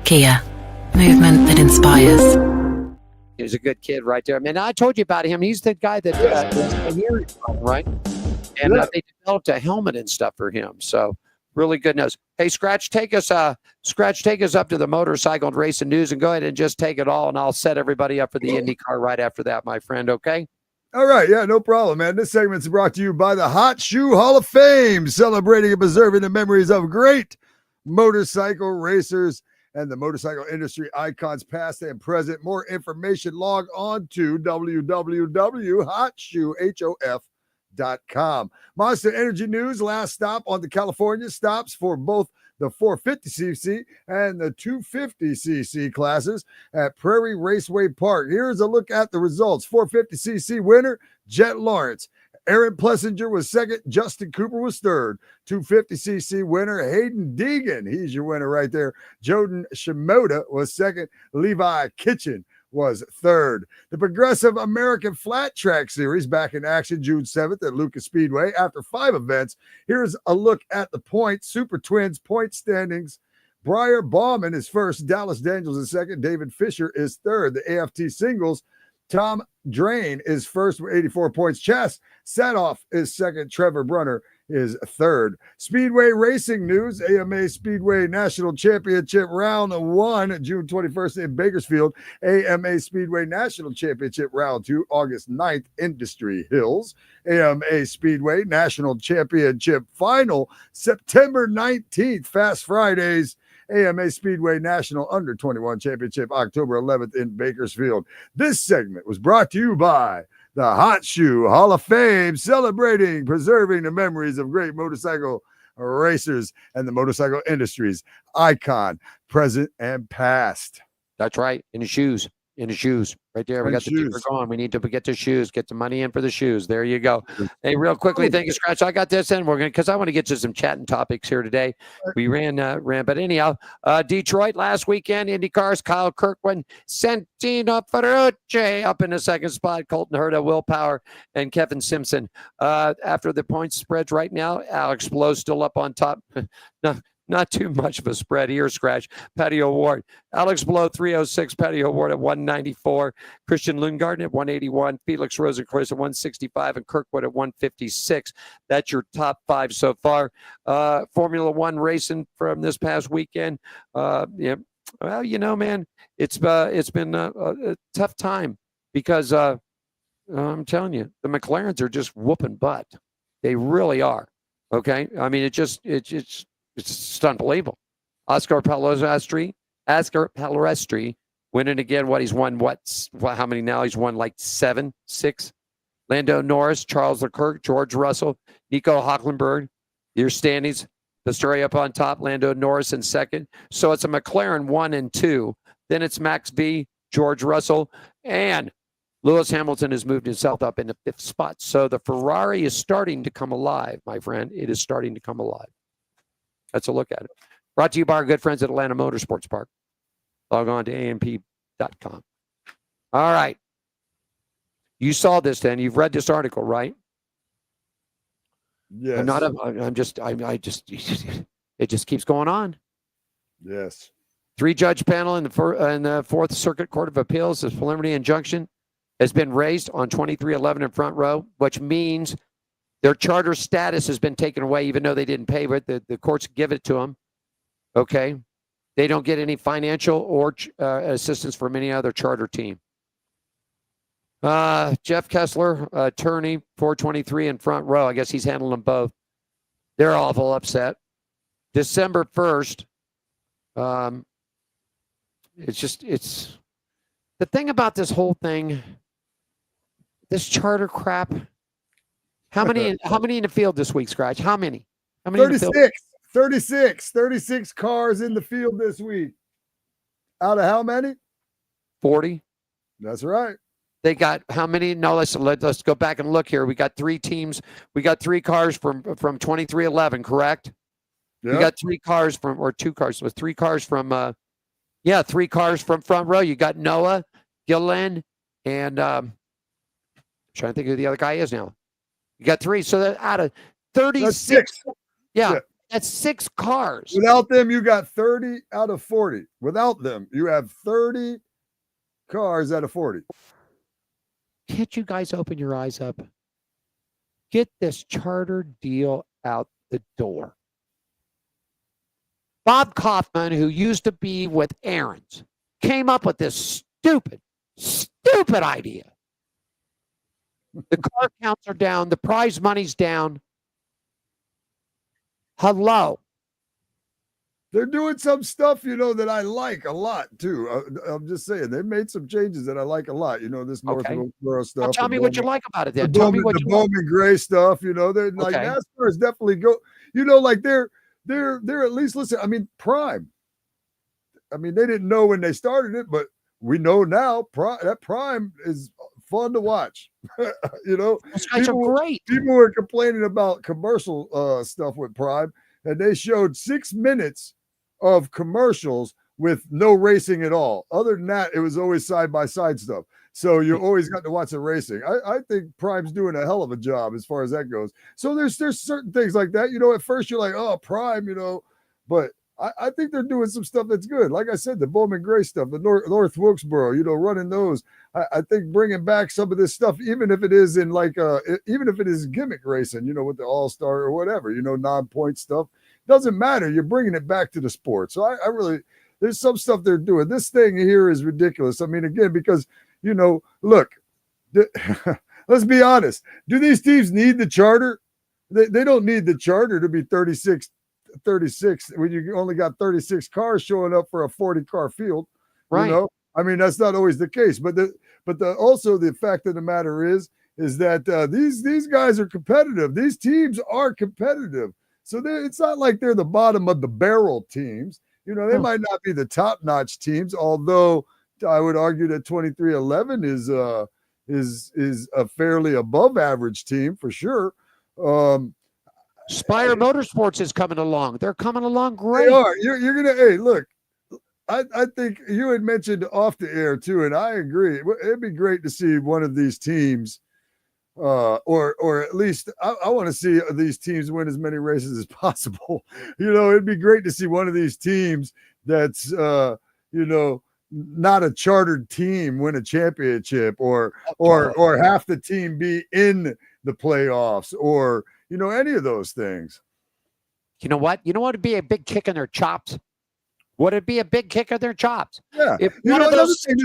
Kia, movement that inspires. He's a good kid right there. Man, I told you about him. He's the guy that was hearing from, right? And they developed a helmet and stuff for him. So really good news. Hey, Scratch, take us up to the motorcycle racing news and go ahead and just take it all. And I'll set everybody up for the IndyCar right after that, my friend. Okay. All right. Yeah, no problem, man. This segment's brought to you by the Hot Shoe Hall of Fame, celebrating and preserving the memories of great motorcycle racers and the motorcycle industry icons past and present. More information, log on to www.hotshoe.com. Monster Energy News, last stop on the California stops for both the 450cc and the 250cc classes at Prairie Raceway Park. Here's a look at the results. 450cc winner, Jet Lawrence. Aaron Plessinger was second. Justin Cooper was third. 250cc winner Hayden Deegan. He's your winner right there. Jordan Shimoda was second. Levi Kitchen was third. The Progressive American Flat Track Series back in action June 7th at Lucas Speedway. After 5 events, here's a look at the points. Super Twins point standings. Briar Bauman is first. Dallas Daniels is second. David Fisher is third. The AFT singles, Tom Drain is first with 84 points. Chess Sadoff is second. Trevor Brunner is third. Speedway racing news, AMA Speedway National Championship Round 1, June 21st in Bakersfield. AMA Speedway National Championship Round 2, August 9th, Industry Hills. AMA Speedway National Championship Final, September 19th, Fast Fridays. AMA Speedway National Under 21 Championship, October 11th in Bakersfield. This segment was brought to you by the Hot Shoe Hall of Fame, celebrating, preserving the memories of great motorcycle racers and the motorcycle industry's icon, present and past. That's right. In the shoes. Right there. We got the keeper going. We need to get the shoes, get the money in for the shoes. There you go. Hey, real quickly, thank you, Scratch. I got this in. We're going to, because I want to get to some chatting topics here today. We ran, but anyhow, Detroit last weekend, IndyCars, Kyle Kirkland, Santino Ferrucci up in the second spot, Colton Herta, Will Power, and Kevin Simpson. After the points spreads right now, Alex Blow still up on top. No, not too much of a spread here, Scratch. Patty O'Ward. Alex Blow, 306. Patty O'Ward at 194. Christian Lundgaard at 181. Felix Rosenkreuz at 165. And Kirkwood at 156. That's your top 5 so far. Formula One racing from this past weekend. Yeah. Well, you know, man, it's been a tough time because I'm telling you, the McLarens are just whooping butt. They really are. Okay. I mean, it's just unbelievable. Oscar Palorestri winning again. He's won how many now? He's won like 7, 6. Lando Norris, Charles Leclerc, George Russell, Nico Hülkenberg. Your standings, the story up on top, Lando Norris in second. So it's a McLaren 1 and 2. Then it's Max V, George Russell, and Lewis Hamilton has moved himself up in the 5th spot. So the Ferrari is starting to come alive, my friend. It is starting to come alive. Let's a look at it. Brought to you by our good friends at Atlanta Motorsports Park. Log on to amp.com. All right. You saw this then. You've read this article, right? Yes. It just keeps going on. Yes. 3-judge panel in the Fourth Circuit Court of Appeals. This preliminary injunction has been raised on 2311 in Front Row, which means their charter status has been taken away, even though they didn't pay it. The courts give it to them. Okay. They don't get any financial or assistance from any other charter team. Jeff Kessler, attorney, 423 in Front Row. I guess he's handling them both. They're awful upset. December 1st. It's the thing about this whole thing, this charter crap. How many in the field this week, Scratch? How many? 36 cars in the field this week. Out of how many? 40. That's right. They got how many? No, let's go back and look here. We got 3 teams. We got 3 cars from 2311, correct? Yep. We got 3 cars from, or 2 cars. So 3 cars from 3 cars from Front Row. You got Noah, Gillen, and trying to think who the other guy is now. You got 3. So that out of 36. That's 6. Yeah, that's 6 cars. Without them, you got 30 out of 40. Without them, you have 30 cars out of 40. Can't you guys open your eyes up? Get this charter deal out the door. Bob Kaufman, who used to be with Aaron's, came up with this stupid idea. The car counts are down. The prize money's down. Hello. They're doing some stuff, that I like a lot, too. I'm just saying, they made some changes that I like a lot. This North Wilkesboro stuff. Well, tell me what you like about it then. Tell me what you like. The Bowman Gray stuff, they're like NASCAR is definitely like they're at least, listen, I mean, Prime. I mean, they didn't know when they started it, but we know now that Prime is fun to watch. You know, Those guys are great. People were complaining about commercial stuff with Prime, and they showed 6 minutes of commercials with no racing at all. Other than that, it was always side-by-side stuff. So you always got to watch the racing. I think Prime's doing a hell of a job as far as that goes. So there's certain things like that. You know, at first you're like, oh, Prime, you know, but I think they're doing some stuff that's good. Like I said, the Bowman Gray stuff, the North Wilkesboro, you know, running those. I think bringing back some of this stuff, even if it is in like, even if it is gimmick racing, you know, with the All-Star or whatever, you know, non-point stuff, doesn't matter. You're bringing it back to the sport. So I really, there's some stuff they're doing. This thing here is ridiculous. I mean, again, because, you know, look, let's be honest. Do these teams need the charter? They don't need the charter to be 36 when you only got 36 cars showing up for a 40-car field. Right. You know, I mean, that's not always the case. But also the fact of the matter is that these guys are competitive. These teams are competitive. So it's not like they're the bottom of the barrel teams. You know, they might not be the top-notch teams, although I would argue that 2311 is a fairly above average team for sure. Spire Motorsports is coming along. They're coming along great. They are. You're gonna. Hey, look. I think you had mentioned off the air too, and I agree. It'd be great to see one of these teams, or at least I want to see these teams win as many races as possible. You know, it'd be great to see one of these teams that's you know, not a chartered team win a championship, or half the team be in the playoffs, or you know, any of those things. You know what? You know what would be a big kick in their chops? Would it be a big kick in their chops? Yeah. If you one know, of those thing,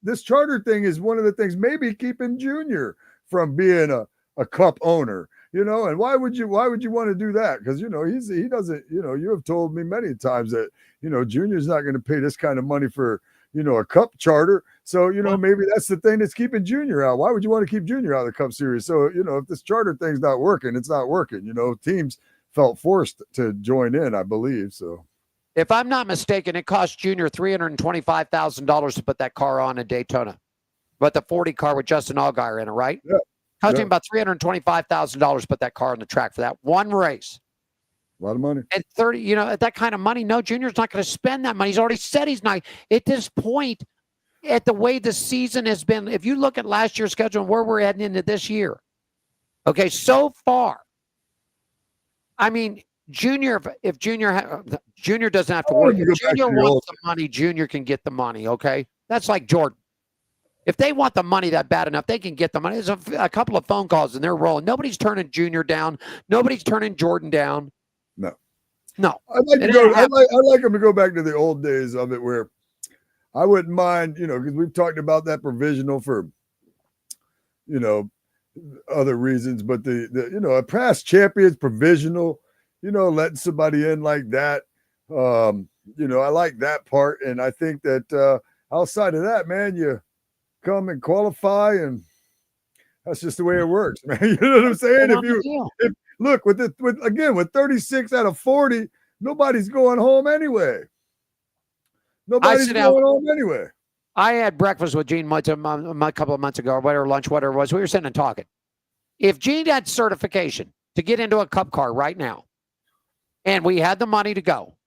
this charter thing is one of the things maybe keeping Junior from being a cup owner. You know, and why would you want to do that? Because you know, he doesn't, you know, you have told me many times that, you know, Junior's not going to pay this kind of money for, you know, a cup charter. So, you know, maybe that's the thing that's keeping Junior out. Why would you want to keep Junior out of the Cup Series? So, you know, if this charter thing's not working, it's not working. You know, teams felt forced to join in, I believe. So, if I'm not mistaken, it cost Junior $325,000 to put that car on in Daytona, but the 40 car with Justin Allgaier in it, right? Yeah. Cost him about $325,000 to put that car on the track for that one race. A lot of money. And 30, you know, at that kind of money, no, Junior's not going to spend that money. He's already said he's not. At this point, at the way the season has been, if you look at last year's schedule and where we're heading into this year, okay, so far, I mean, Junior, if Junior doesn't have to work, if Junior wants the money, Junior can get the money, okay? That's like Jordan. If they want the money that bad enough, they can get the money. There's a couple of phone calls and they're rolling. Nobody's turning Junior down. Nobody's turning Jordan down. No. I'd like them to go back to the old days of it where I wouldn't mind, you know, because we've talked about that provisional for, you know, other reasons, but the you know, a past champions provisional, you know, letting somebody in like that, you know, I like that part. And I think that outside of that, man, you come and qualify, and that's just the way it works, man. You know what I'm saying? Look, with 36 out of 40, nobody's going home anyway. Nobody's going home anyway. I had breakfast with Gene a couple of months ago, or whatever, lunch, whatever it was. We were sitting and talking. If Gene had certification to get into a cup car right now, and we had the money to go,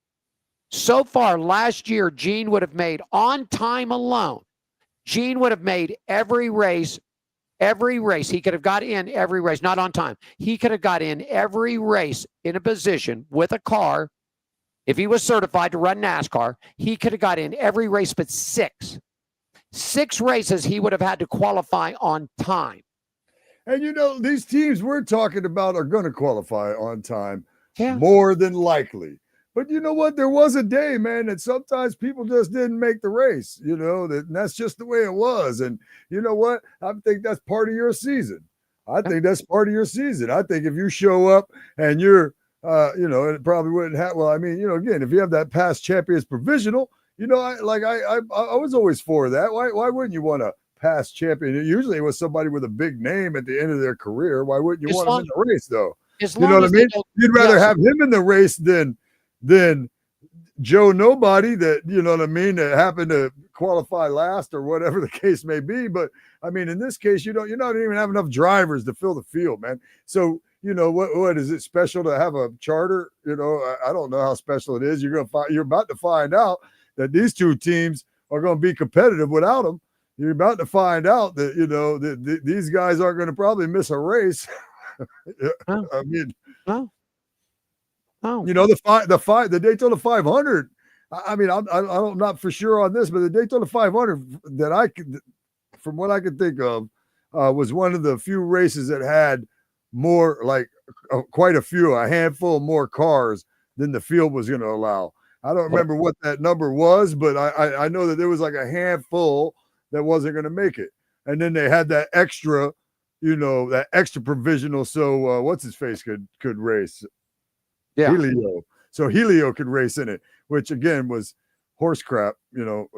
so far last year, Gene would have made on time alone. Gene would have made every race. He could have got in every race, not on time. He could have got in every race in a position with a car. If he was certified to run NASCAR, he could have got in every race but 6. 6 races he would have had to qualify on time. And, you know, these teams we're talking about are going to qualify on time, yeah, more than likely. But you know what? There was a day, man, that sometimes people just didn't make the race, you know, that's just the way it was. And you know what? I think that's part of your season. I think that's part of your season. I think if you show up and you're, you know, it probably wouldn't happen. Well, I mean, you know, again, if you have that past champions provisional, you know, I was always for that. Why wouldn't you want a past champion? Usually it was somebody with a big name at the end of their career. Why wouldn't you want them in the race, though? You know what I mean? You'd rather have him in the race than Joe Nobody that, you know what I mean, that happened to qualify last or whatever the case may be. But I mean, in this case, you don't even have enough drivers to fill the field, man. So what is it special to have a charter? I don't know how special it is. You're about to find out that these two teams are going to be competitive without them. You're about to find out that these guys aren't going to probably miss a race. Oh. I mean, oh. The Daytona 500. I mean, I'm not for sure on this, but the Daytona 500 from what I could think of, was one of the few races that had more, like quite a handful more cars than the field was going to allow. I don't remember what that number was, but I know that there was like a handful that wasn't going to make it. And then they had that extra, that extra provisional. So what's his face could race. Yeah. Helio. So Helio could race in it, which again was horse crap,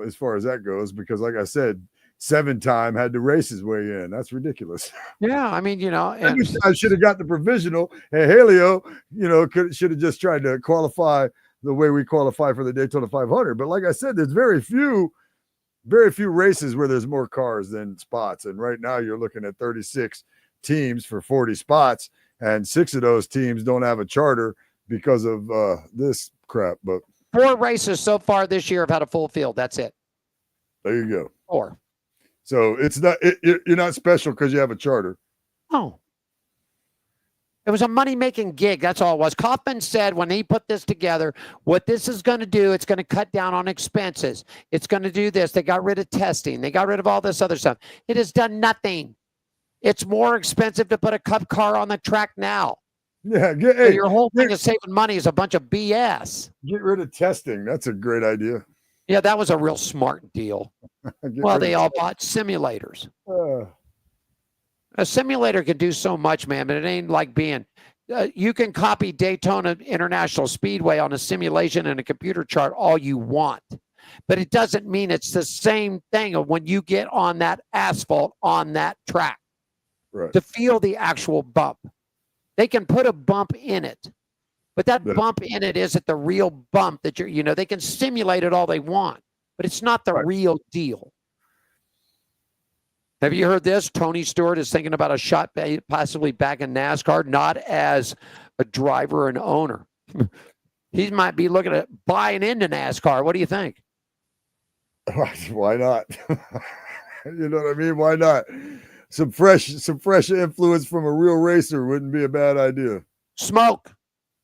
as far as that goes, because like I said, 7-time had to race his way in. That's ridiculous. Yeah, I mean, I should have got the provisional. And Helio, should have just tried to qualify the way we qualify for the Daytona 500. But like I said, there's very few races where there's more cars than spots. And right now you're looking at 36 teams for 40 spots, and 6 of those teams don't have a charter because of this crap. But 4 races so far this year have had a full field. That's it. There you go. 4. So it's not you're not special because you have a charter. Oh. It was a money-making gig. That's all it was. Kaufman said when he put this together, what this is going to do, it's going to cut down on expenses. It's going to do this. They got rid of testing. They got rid of all this other stuff. It has done nothing. It's more expensive to put a Cup car on the track now. Yeah. So your whole thing of saving money is a bunch of BS. Get rid of testing. That's a great idea. Yeah, that was a real smart deal. Well, they all bought simulators. A simulator can do so much, man, but it ain't like being. You can copy Daytona International Speedway on a simulation and a computer chart all you want, but it doesn't mean it's the same thing of when you get on that asphalt on that track to feel the actual bump. They can put a bump in it, but that bump in it isn't the real bump that they can simulate it all they want, but it's not the real deal. Have you heard this? Tony Stewart is thinking about a shot possibly back in NASCAR, not as a driver and owner. He might be looking at buying into NASCAR. What do you think? Why not? You know what I mean? Why not? Some fresh influence from a real racer wouldn't be a bad idea. Smoke.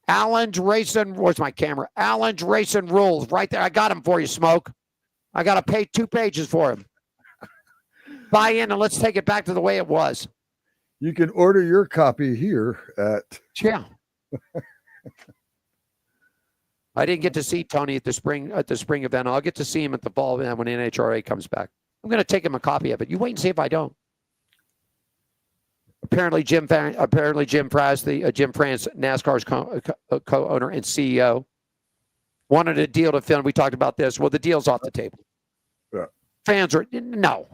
Allen's Racing. Where's my camera? Allen's Racing Rules. Right there. I got him for you, Smoke. I got to pay 2 pages for him. Buy in and let's take it back to the way it was. You can order your copy here at. Yeah. I didn't get to see Tony at the spring event. I'll get to see him at the fall event when NHRA comes back. I'm going to take him a copy of it. You wait and see if I don't. Apparently, Jim France, NASCAR's co-owner and CEO, wanted a deal to film. We talked about this. Well, the deal's off the table. Yeah. Fans are no.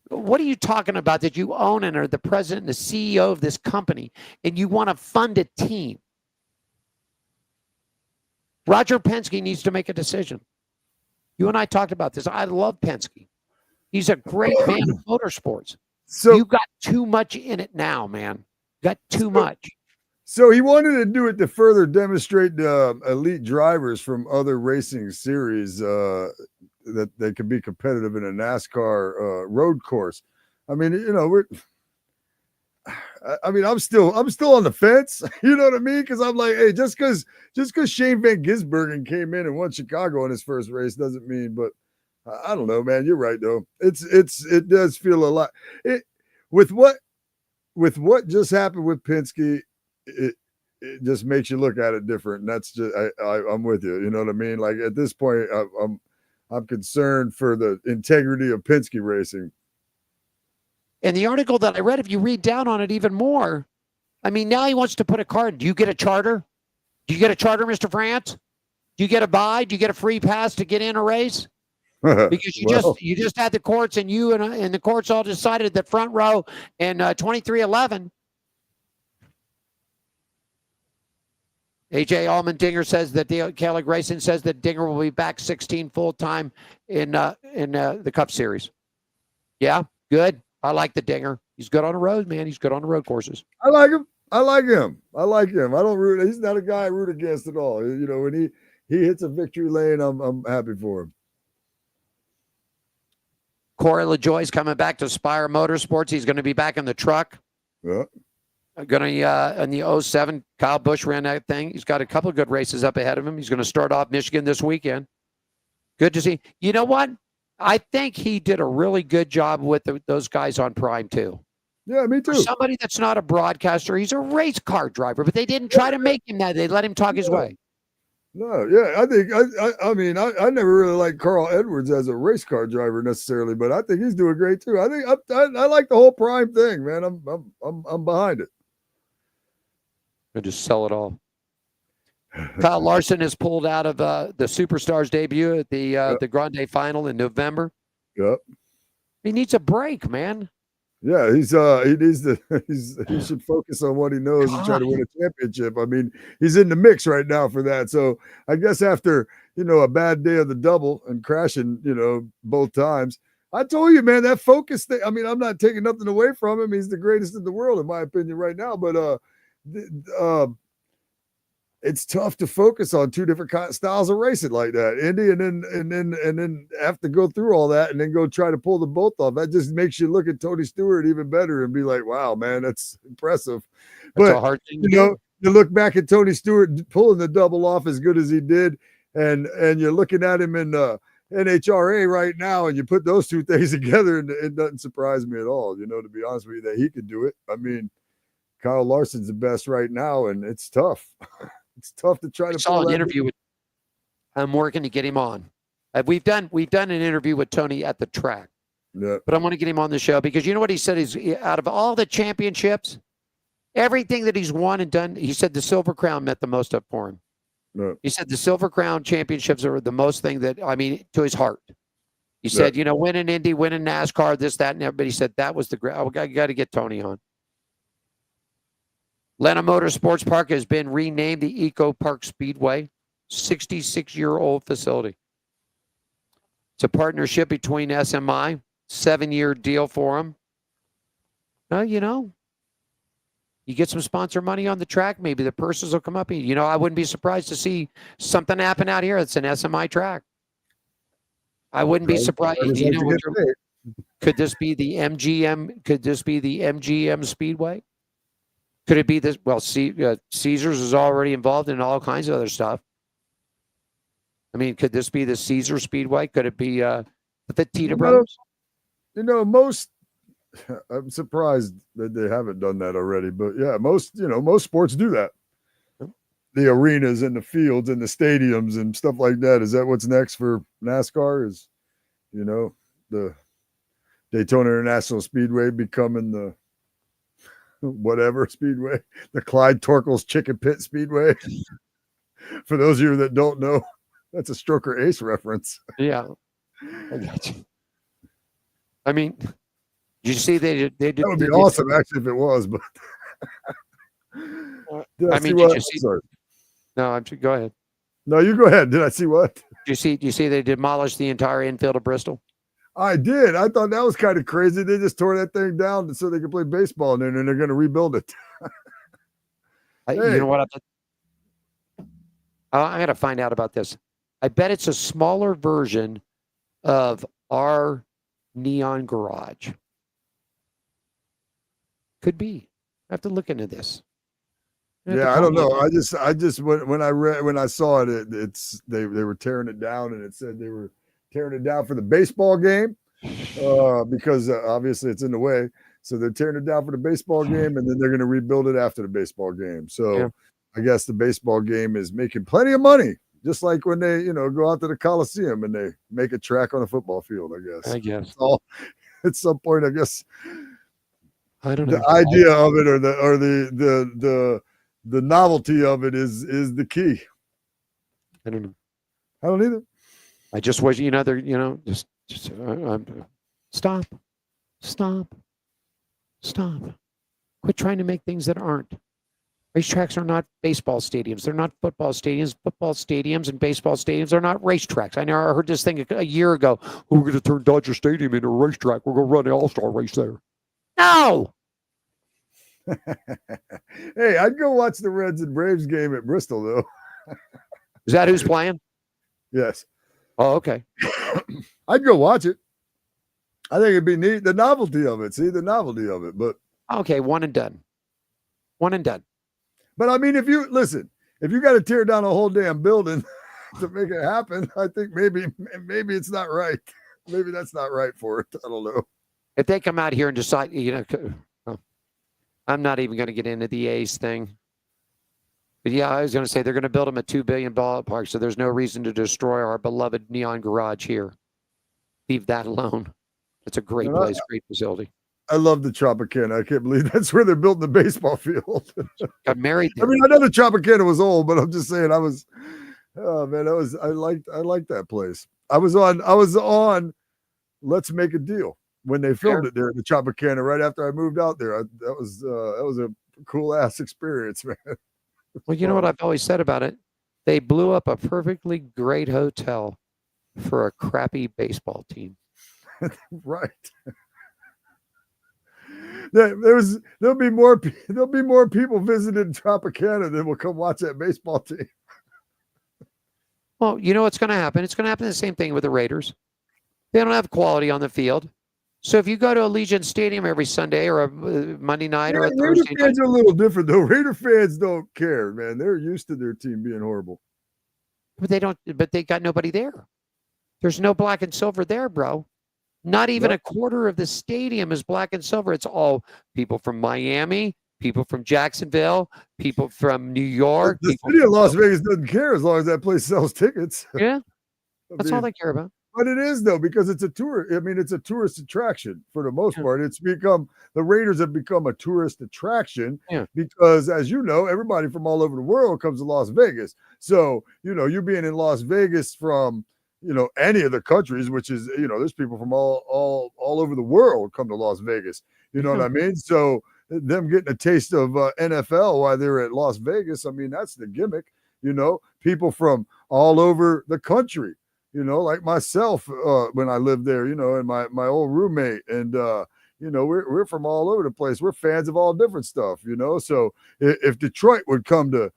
What are you talking about that you own and are the president and the CEO of this company and you want to fund a team? Roger Penske needs to make a decision. You and I talked about this. I love Penske. He's a great fan of motorsports. So you got too much in it now, man. Got too much. So he wanted to do it to further demonstrate elite drivers from other racing series that they could be competitive in a NASCAR road course. I mean, I'm still on the fence. You know what I mean? Because I'm like, hey, just because Shane Van Gisbergen came in and won Chicago in his first race doesn't mean. But I don't know, man. You're right though. It does feel a lot. With what just happened with Penske, it just makes you look at it different. And that's just I'm with you. You know what I mean? Like at this point, I'm concerned for the integrity of Penske racing. And the article that I read, if you read down on it even more, I mean, now he wants to put a card. Do you get a charter? Do you get a charter, Mr. France? Do you get a buy? Do you get a free pass to get in a race? Because you just had the courts and you and the courts all decided that front row and 2311. AJ Allmendinger says that Kelly Grayson says that Dinger will be back 16 full time in the Cup Series. Yeah, good. I like the Dinger. He's good on the road, man. He's good on the road courses. I like him. I like him. I like him. I don't root. He's not a guy I root against at all. You know, when he hits a victory lane, I'm happy for him. Corey LaJoie's coming back to Spire Motorsports. He's going to be back in the truck. Yeah. Going to in the 07. Kyle Busch ran that thing. He's got a couple of good races up ahead of him. He's going to start off Michigan this weekend. Good to see. You know what? I think he did a really good job with those guys on Prime too. Yeah, me too. For somebody that's not a broadcaster, he's a race car driver, but they didn't try to make him that. They let him talk his way. No, yeah, I think I mean I never really liked Carl Edwards as a race car driver necessarily, but I think he's doing great too. I think I like the whole Prime thing, man. I'm behind it. They just sell it all. Kyle Larson is pulled out of the Superstars debut at the Grande Final in November. Yep. He needs a break, man. Yeah, he should focus on what he knows and try to win a championship. I mean, he's in the mix right now for that. So I guess after, a bad day of the double and crashing, both times, I told you, man, that focus thing. I mean, I'm not taking nothing away from him. He's the greatest in the world, in my opinion, right now. But it's tough to focus on two different styles of racing like that, Indy, and then have to go through all that and then go try to pull them both off. That just makes you look at Tony Stewart even better and be like, wow, man, that's impressive. That's but a hard thing to do. You look back at Tony Stewart pulling the double off as good as he did, and you're looking at him in NHRA right now, and you put those two things together, and it doesn't surprise me at all. To be honest with you, that he could do it. I mean, Kyle Larson's the best right now, and it's tough. It's tough to try to saw an interview with. I'm working to get him on. We've done an interview with Tony at the track. Yeah. But I want to get him on the show because you know what he said is out of all the championships, everything that he's won and done, he said the Silver Crown meant the most up for him. Yeah. He said the Silver Crown championships are the most thing that to his heart. He said, winning Indy, winning NASCAR, this, that, and everybody said that was the great. I got to get Tony on. Atlanta Motorsports Park has been renamed the Eco Park Speedway, 66-year-old facility. It's a partnership between SMI, 7-year deal for them. Well, you get some sponsor money on the track, maybe the purses will come up. I wouldn't be surprised to see something happen out here. It's an SMI track. I wouldn't be surprised. Could this be the MGM? Could this be the MGM Speedway? Could it be this? Well, Caesars is already involved in all kinds of other stuff. I mean, could this be the Caesar Speedway? Could it be the Fertitta Brothers? Most. I'm surprised that they haven't done that already. But yeah, most sports do that. The arenas and the fields and the stadiums and stuff like that. Is that what's next for NASCAR? Is the Daytona International Speedway becoming the whatever Speedway, the Clyde Torkels Chicken Pit Speedway. For those of you that don't know, that's a Stroker Ace reference. Yeah, I got you. I mean, you see, they did. That would be awesome, actually, if it was. But did you see? Sorry. No, go ahead. No, you go ahead. Did I see what? Do you see they demolished the entire infield of Bristol? I did. I thought that was kind of crazy. They just tore that thing down so they could play baseball in there, and they're going to rebuild it. You know what? I got to find out about this. I bet it's a smaller version of our Neon Garage. Could be. I have to look into this. Yeah, I don't know. I just when I saw it, they were tearing it down, and it said they were tearing it down for the baseball game because obviously it's in the way. So they're tearing it down for the baseball game, and then they're going to rebuild it after the baseball game. So I guess the baseball game is making plenty of money, just like when they, go out to the Coliseum and they make a track on a football field, I guess. So at some point, I guess I don't know. The idea of it or the novelty of it is the key. I don't know. I don't either. I just wish, just stop. Quit trying to make things that aren't. Racetracks are not baseball stadiums. They're not football stadiums. Football stadiums and baseball stadiums are not racetracks. I know I heard this thing a year ago. Oh, we're going to turn Dodger Stadium into a racetrack. We're going to run an all-star race there. No. Hey, I'd go watch the Reds and Braves game at Bristol, though. Is that who's playing? Yes. Oh, okay. I'd go watch it. I think it'd be neat. The novelty of it. See, the novelty of it. But okay, one and done. One and done. But I mean, if you got to tear down a whole damn building to make it happen, I think maybe it's not right. Maybe that's not right for it. I don't know. If they come out here and decide, I'm not even going to get into the A's thing. But yeah, I was going to say they're going to build them a $2 billion ballpark, so there's no reason to destroy our beloved Neon Garage here. Leave that alone. It's a great place, great facility. I love the Tropicana. I can't believe that's where they're building the baseball field. Got married there. I mean, I know the Tropicana was old, but I'm just saying I liked that place. I was on Let's Make a Deal when they filmed it there at the Tropicana right after I moved out there. That was a cool ass experience, man. Well, you know what I've always said about it? They blew up a perfectly great hotel for a crappy baseball team. Right. There'll be more people visiting Tropicana than will come watch that baseball team. Well, you know what's going to happen? It's going to happen the same thing with the Raiders. They don't have quality on the field. So if you go to Allegiant Stadium every Sunday or a Monday night or a Thursday Raider fans are a little different though. Raider fans don't care, man. They're used to their team being horrible. But they don't. But they got nobody there. There's no black and silver there, bro. Not even a quarter of the stadium is black and silver. It's all people from Miami, people from Jacksonville, people from New York. The city of Las Vegas doesn't care as long as that place sells tickets. Yeah, that's all they care about. But it is though, because it's a tour. I mean, it's a tourist attraction for the most part. It's become the Raiders have become a tourist attraction because, as you know, everybody from all over the world comes to Las Vegas. So you being in Las Vegas from any of the countries, which is there's people from all over the world come to Las Vegas. You know what I mean? So them getting a taste of NFL while they're at Las Vegas, I mean that's the gimmick. People from all over the country. Like myself, when I lived there, and my old roommate, and we're from all over the place. We're fans of all different stuff, So if Detroit would come to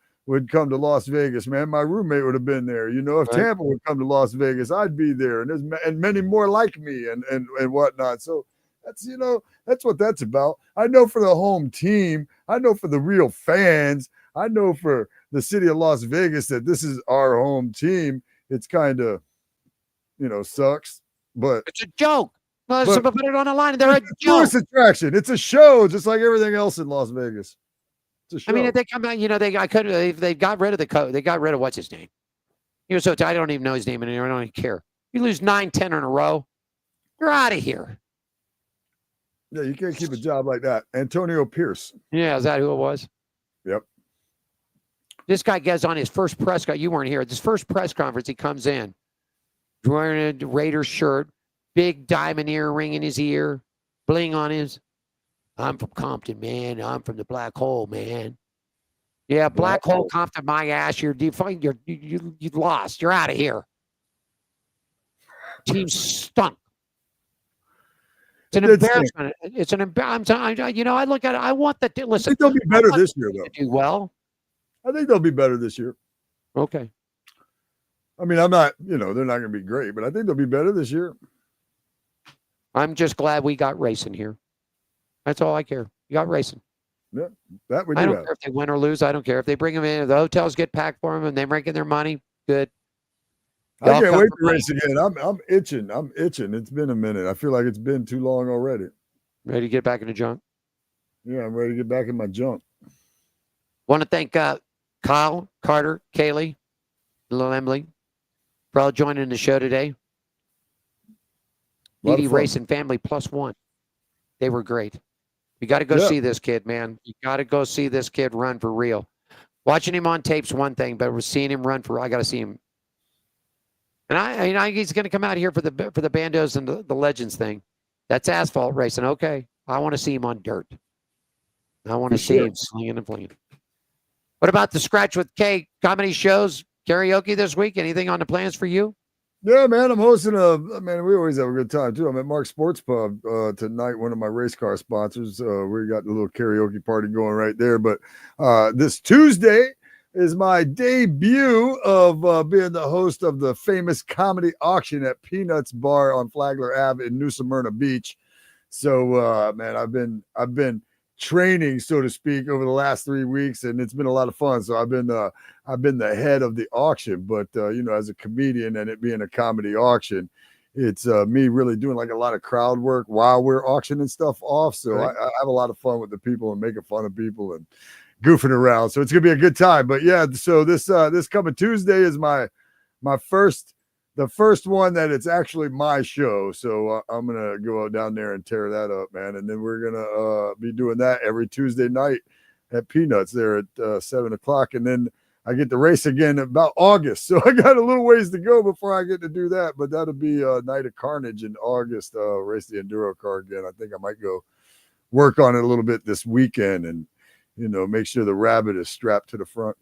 Las Vegas, man, my roommate would have been there. If Tampa would come to Las Vegas, I'd be there, and there's many more like me, and whatnot. So that's what that's about. I know for the home team, I know for the real fans, I know for the city of Las Vegas that this is our home team. It's kind of sucks, but it's a joke. Well, put it on the line. They're a tourist attraction. It's a show, just like everything else in Las Vegas. It's a show. I mean, if they come out, they got rid of the coach. They got rid of what's his name. So I don't even know his name anymore. I don't even care. You lose 9-10 in a row, you're out of here. Yeah, you can't keep a job like that. Antonio Pierce. Yeah, is that who it was? Yep. This guy gets on his first press conference. You weren't here. This first press conference, he comes in wearing a Raiders shirt, big diamond earring in his ear, bling on his. I'm from Compton, man. I'm from the black hole, man. Yeah, black hole, Compton, my ass. You lost. You're out of here. Team stunk. It's an embarrassment. It's an embarrassment. I look at it. I want the listen. I think they'll be better this year, though. Do well. I think they'll be better this year. Okay. I mean, I'm not. They're not going to be great, but I think they'll be better this year. I'm just glad we got racing here. That's all I care. You got racing. Yeah, that we do. I don't care if they win or lose. I don't care if they bring them in. If the hotels get packed for them and they're making their money. Good. I can't wait to race again. I'm itching. It's been a minute. I feel like it's been too long already. Ready to get back in the junk? Yeah, I'm ready to get back in my junk. Want to thank Kyle, Karter, Kaylee, little Emily for all joining the show today. Beattie Racing Family +1. They were great. You got to go see this kid, man. You got to go see this kid run for real. Watching him on tape's one thing, but we're seeing him run I got to see him. And he's going to come out here for the bandos and the legends thing. That's asphalt racing. Okay, I want to see him on dirt. I want to see him slinging and flinging. What about the Scratch with K comedy shows, karaoke this week? Anything on the plans for you? Yeah, man, I'm hosting we always have a good time too. I'm at Mark's Sports Pub tonight, one of my race car sponsors. We got a little karaoke party going right there. But this Tuesday is my debut of being the host of the famous comedy auction at Peanuts Bar on Flagler Ave in New Smyrna Beach. So, man, I've been training, so to speak, over the last 3 weeks, and it's been a lot of fun. So I've been the head of the auction, but as a comedian and it being a comedy auction, it's me really doing like a lot of crowd work while we're auctioning stuff off. So Right. I have a lot of fun with the people and making fun of people and goofing around. So it's gonna be a good time. But yeah, so this coming Tuesday is the first one that it's actually my show. So I'm gonna go down there and tear that up, man. And then we're gonna be doing that every Tuesday night at Peanuts there at 7:00, and then I get to race again about August. So I got a little ways to go before I get to do that, but that'll be Night of Carnage in August. Race the enduro car again. I think I might go work on it a little bit this weekend and make sure the rabbit is strapped to the front.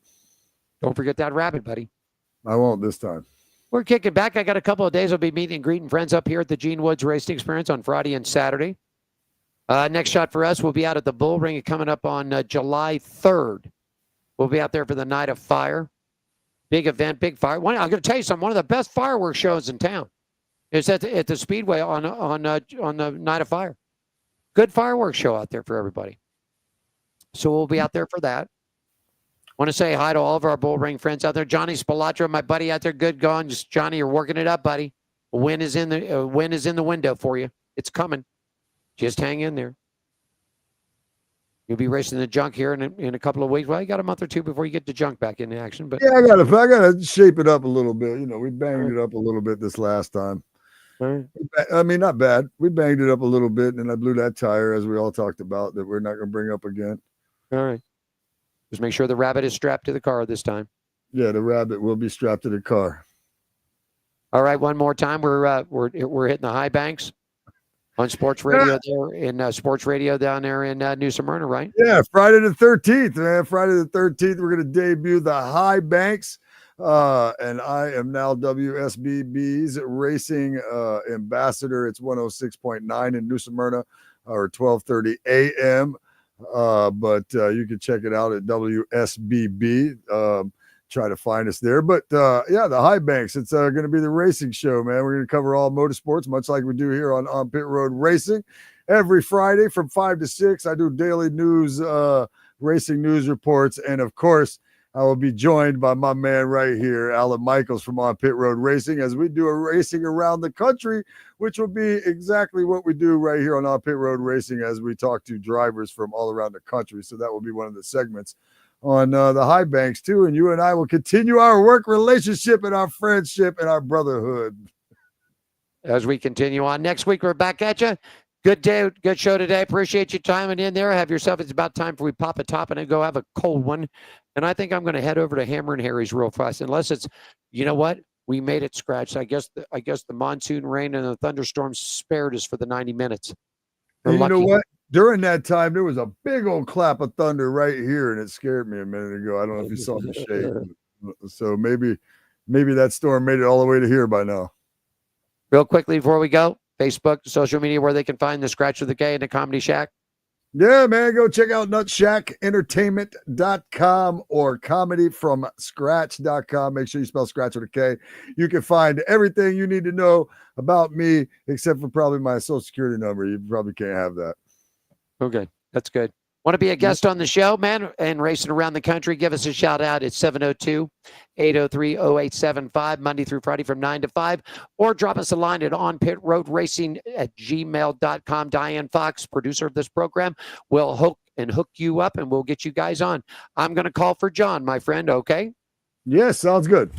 Don't forget that rabbit, buddy. I won't this time. We're kicking back. I got a couple of days. I'll be meeting and greeting friends up here at the Gene Woods Racing Experience on Friday and Saturday. Next shot for us, we'll be out at the Bull Ring coming up on July 3rd. We'll be out there for the Night of Fire. Big event, big fire. I'm going to tell you something. One of the best fireworks shows in town is at the Speedway on the Night of Fire. Good fireworks show out there for everybody. So we'll be out there for that. Want to say hi to all of our Bull Ring friends out there. Johnny Spilatra, my buddy out there, good going. Just Johnny, you're working it up, buddy. A win is in the window for you. It's coming. Just hang in there. You'll be racing the junk here in a couple of weeks. Well, you got a month or two before you get the junk back in action. But yeah, I gotta shape it up a little bit. We banged it up a little bit this last time. Right. I mean, not bad. We banged it up a little bit, and I blew that tire, as we all talked about, that we're not going to bring up again. All right. Just make sure the rabbit is strapped to the car this time. Yeah, the rabbit will be strapped to the car. All right, one more time. We're hitting the high banks on sports radio there in sports radio down there in New Smyrna, right? Yeah, Friday the 13th, man. Friday the 13th, we're going to debut the high banks. And I am now WSBB's racing ambassador. It's 106.9 in New Smyrna, or 12:30 a.m. But you can check it out at WSBB. Try to find us there. But yeah, the high banks, it's going to be the racing show, man. We're going to cover all motorsports, much like we do here on Pit Road Racing. Every Friday from 5 to 6, I do daily news, racing news reports. And of course, I will be joined by my man right here, Alan Michaels from On Pit Road Racing, as we do a racing around the country, which will be exactly what we do right here on Pit Road Racing as we talk to drivers from all around the country. So that will be one of the segments on the high banks too. And you and I will continue our work relationship and our friendship and our brotherhood. As we continue on next week, we're back at you. Good day, good show today. Appreciate you timing in there. Have yourself, it's about time for we pop a top and go have a cold one. And I think I'm going to head over to Hammer and Harry's real fast, unless it's, you know what? We made it scratch. I guess the monsoon rain and the thunderstorms spared us for the 90 minutes. And you know what? During that time, there was a big old clap of thunder right here, and it scared me a minute ago. I don't know if you saw me shake. So maybe that storm made it all the way to here by now. Real quickly before we go, Facebook, social media, where they can find the Scratch with the K and the Comedy Shack. Yeah, man, go check out nutshackentertainment.com or comedyfromscratch.com. Make sure you spell Scratch with a K. You can find everything you need to know about me, except for probably my social security number. You probably can't have that. Okay, that's good. Want to be a guest on the show, man, and racing around the country? Give us a shout out at 702-803-0875, Monday through Friday from 9 to 5, or drop us a line at onpitroadracing@gmail.com. Diane Fox, producer of this program, will hook you up, and we'll get you guys on. I'm going to call for John, my friend, okay? Yes, sounds good.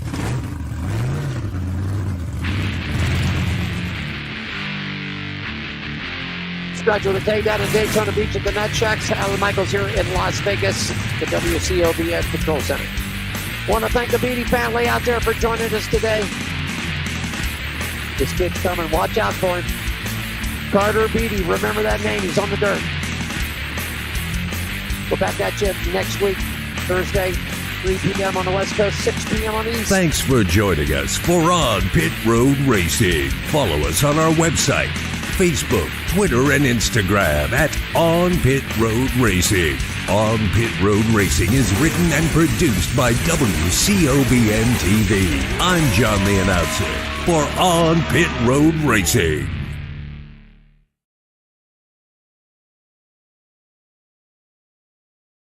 Scratch with a K down in Daytona Beach at the Nut Shacks. Alan Michaels here in Las Vegas, the WCOBS Control Center. Want to thank the Beattie family out there for joining us today. This kid's coming. Watch out for him. Karter Beattie. Remember that name. He's on the dirt. We're back at you next week, Thursday. 3 p.m. on the West Coast, 6 p.m. on the East. Thanks for joining us for On Pit Road Racing. Follow us on our website, Facebook, Twitter, and Instagram at On Pit Road Racing. On Pit Road Racing is written and produced by WCOBN TV. I'm John the Announcer for On Pit Road Racing.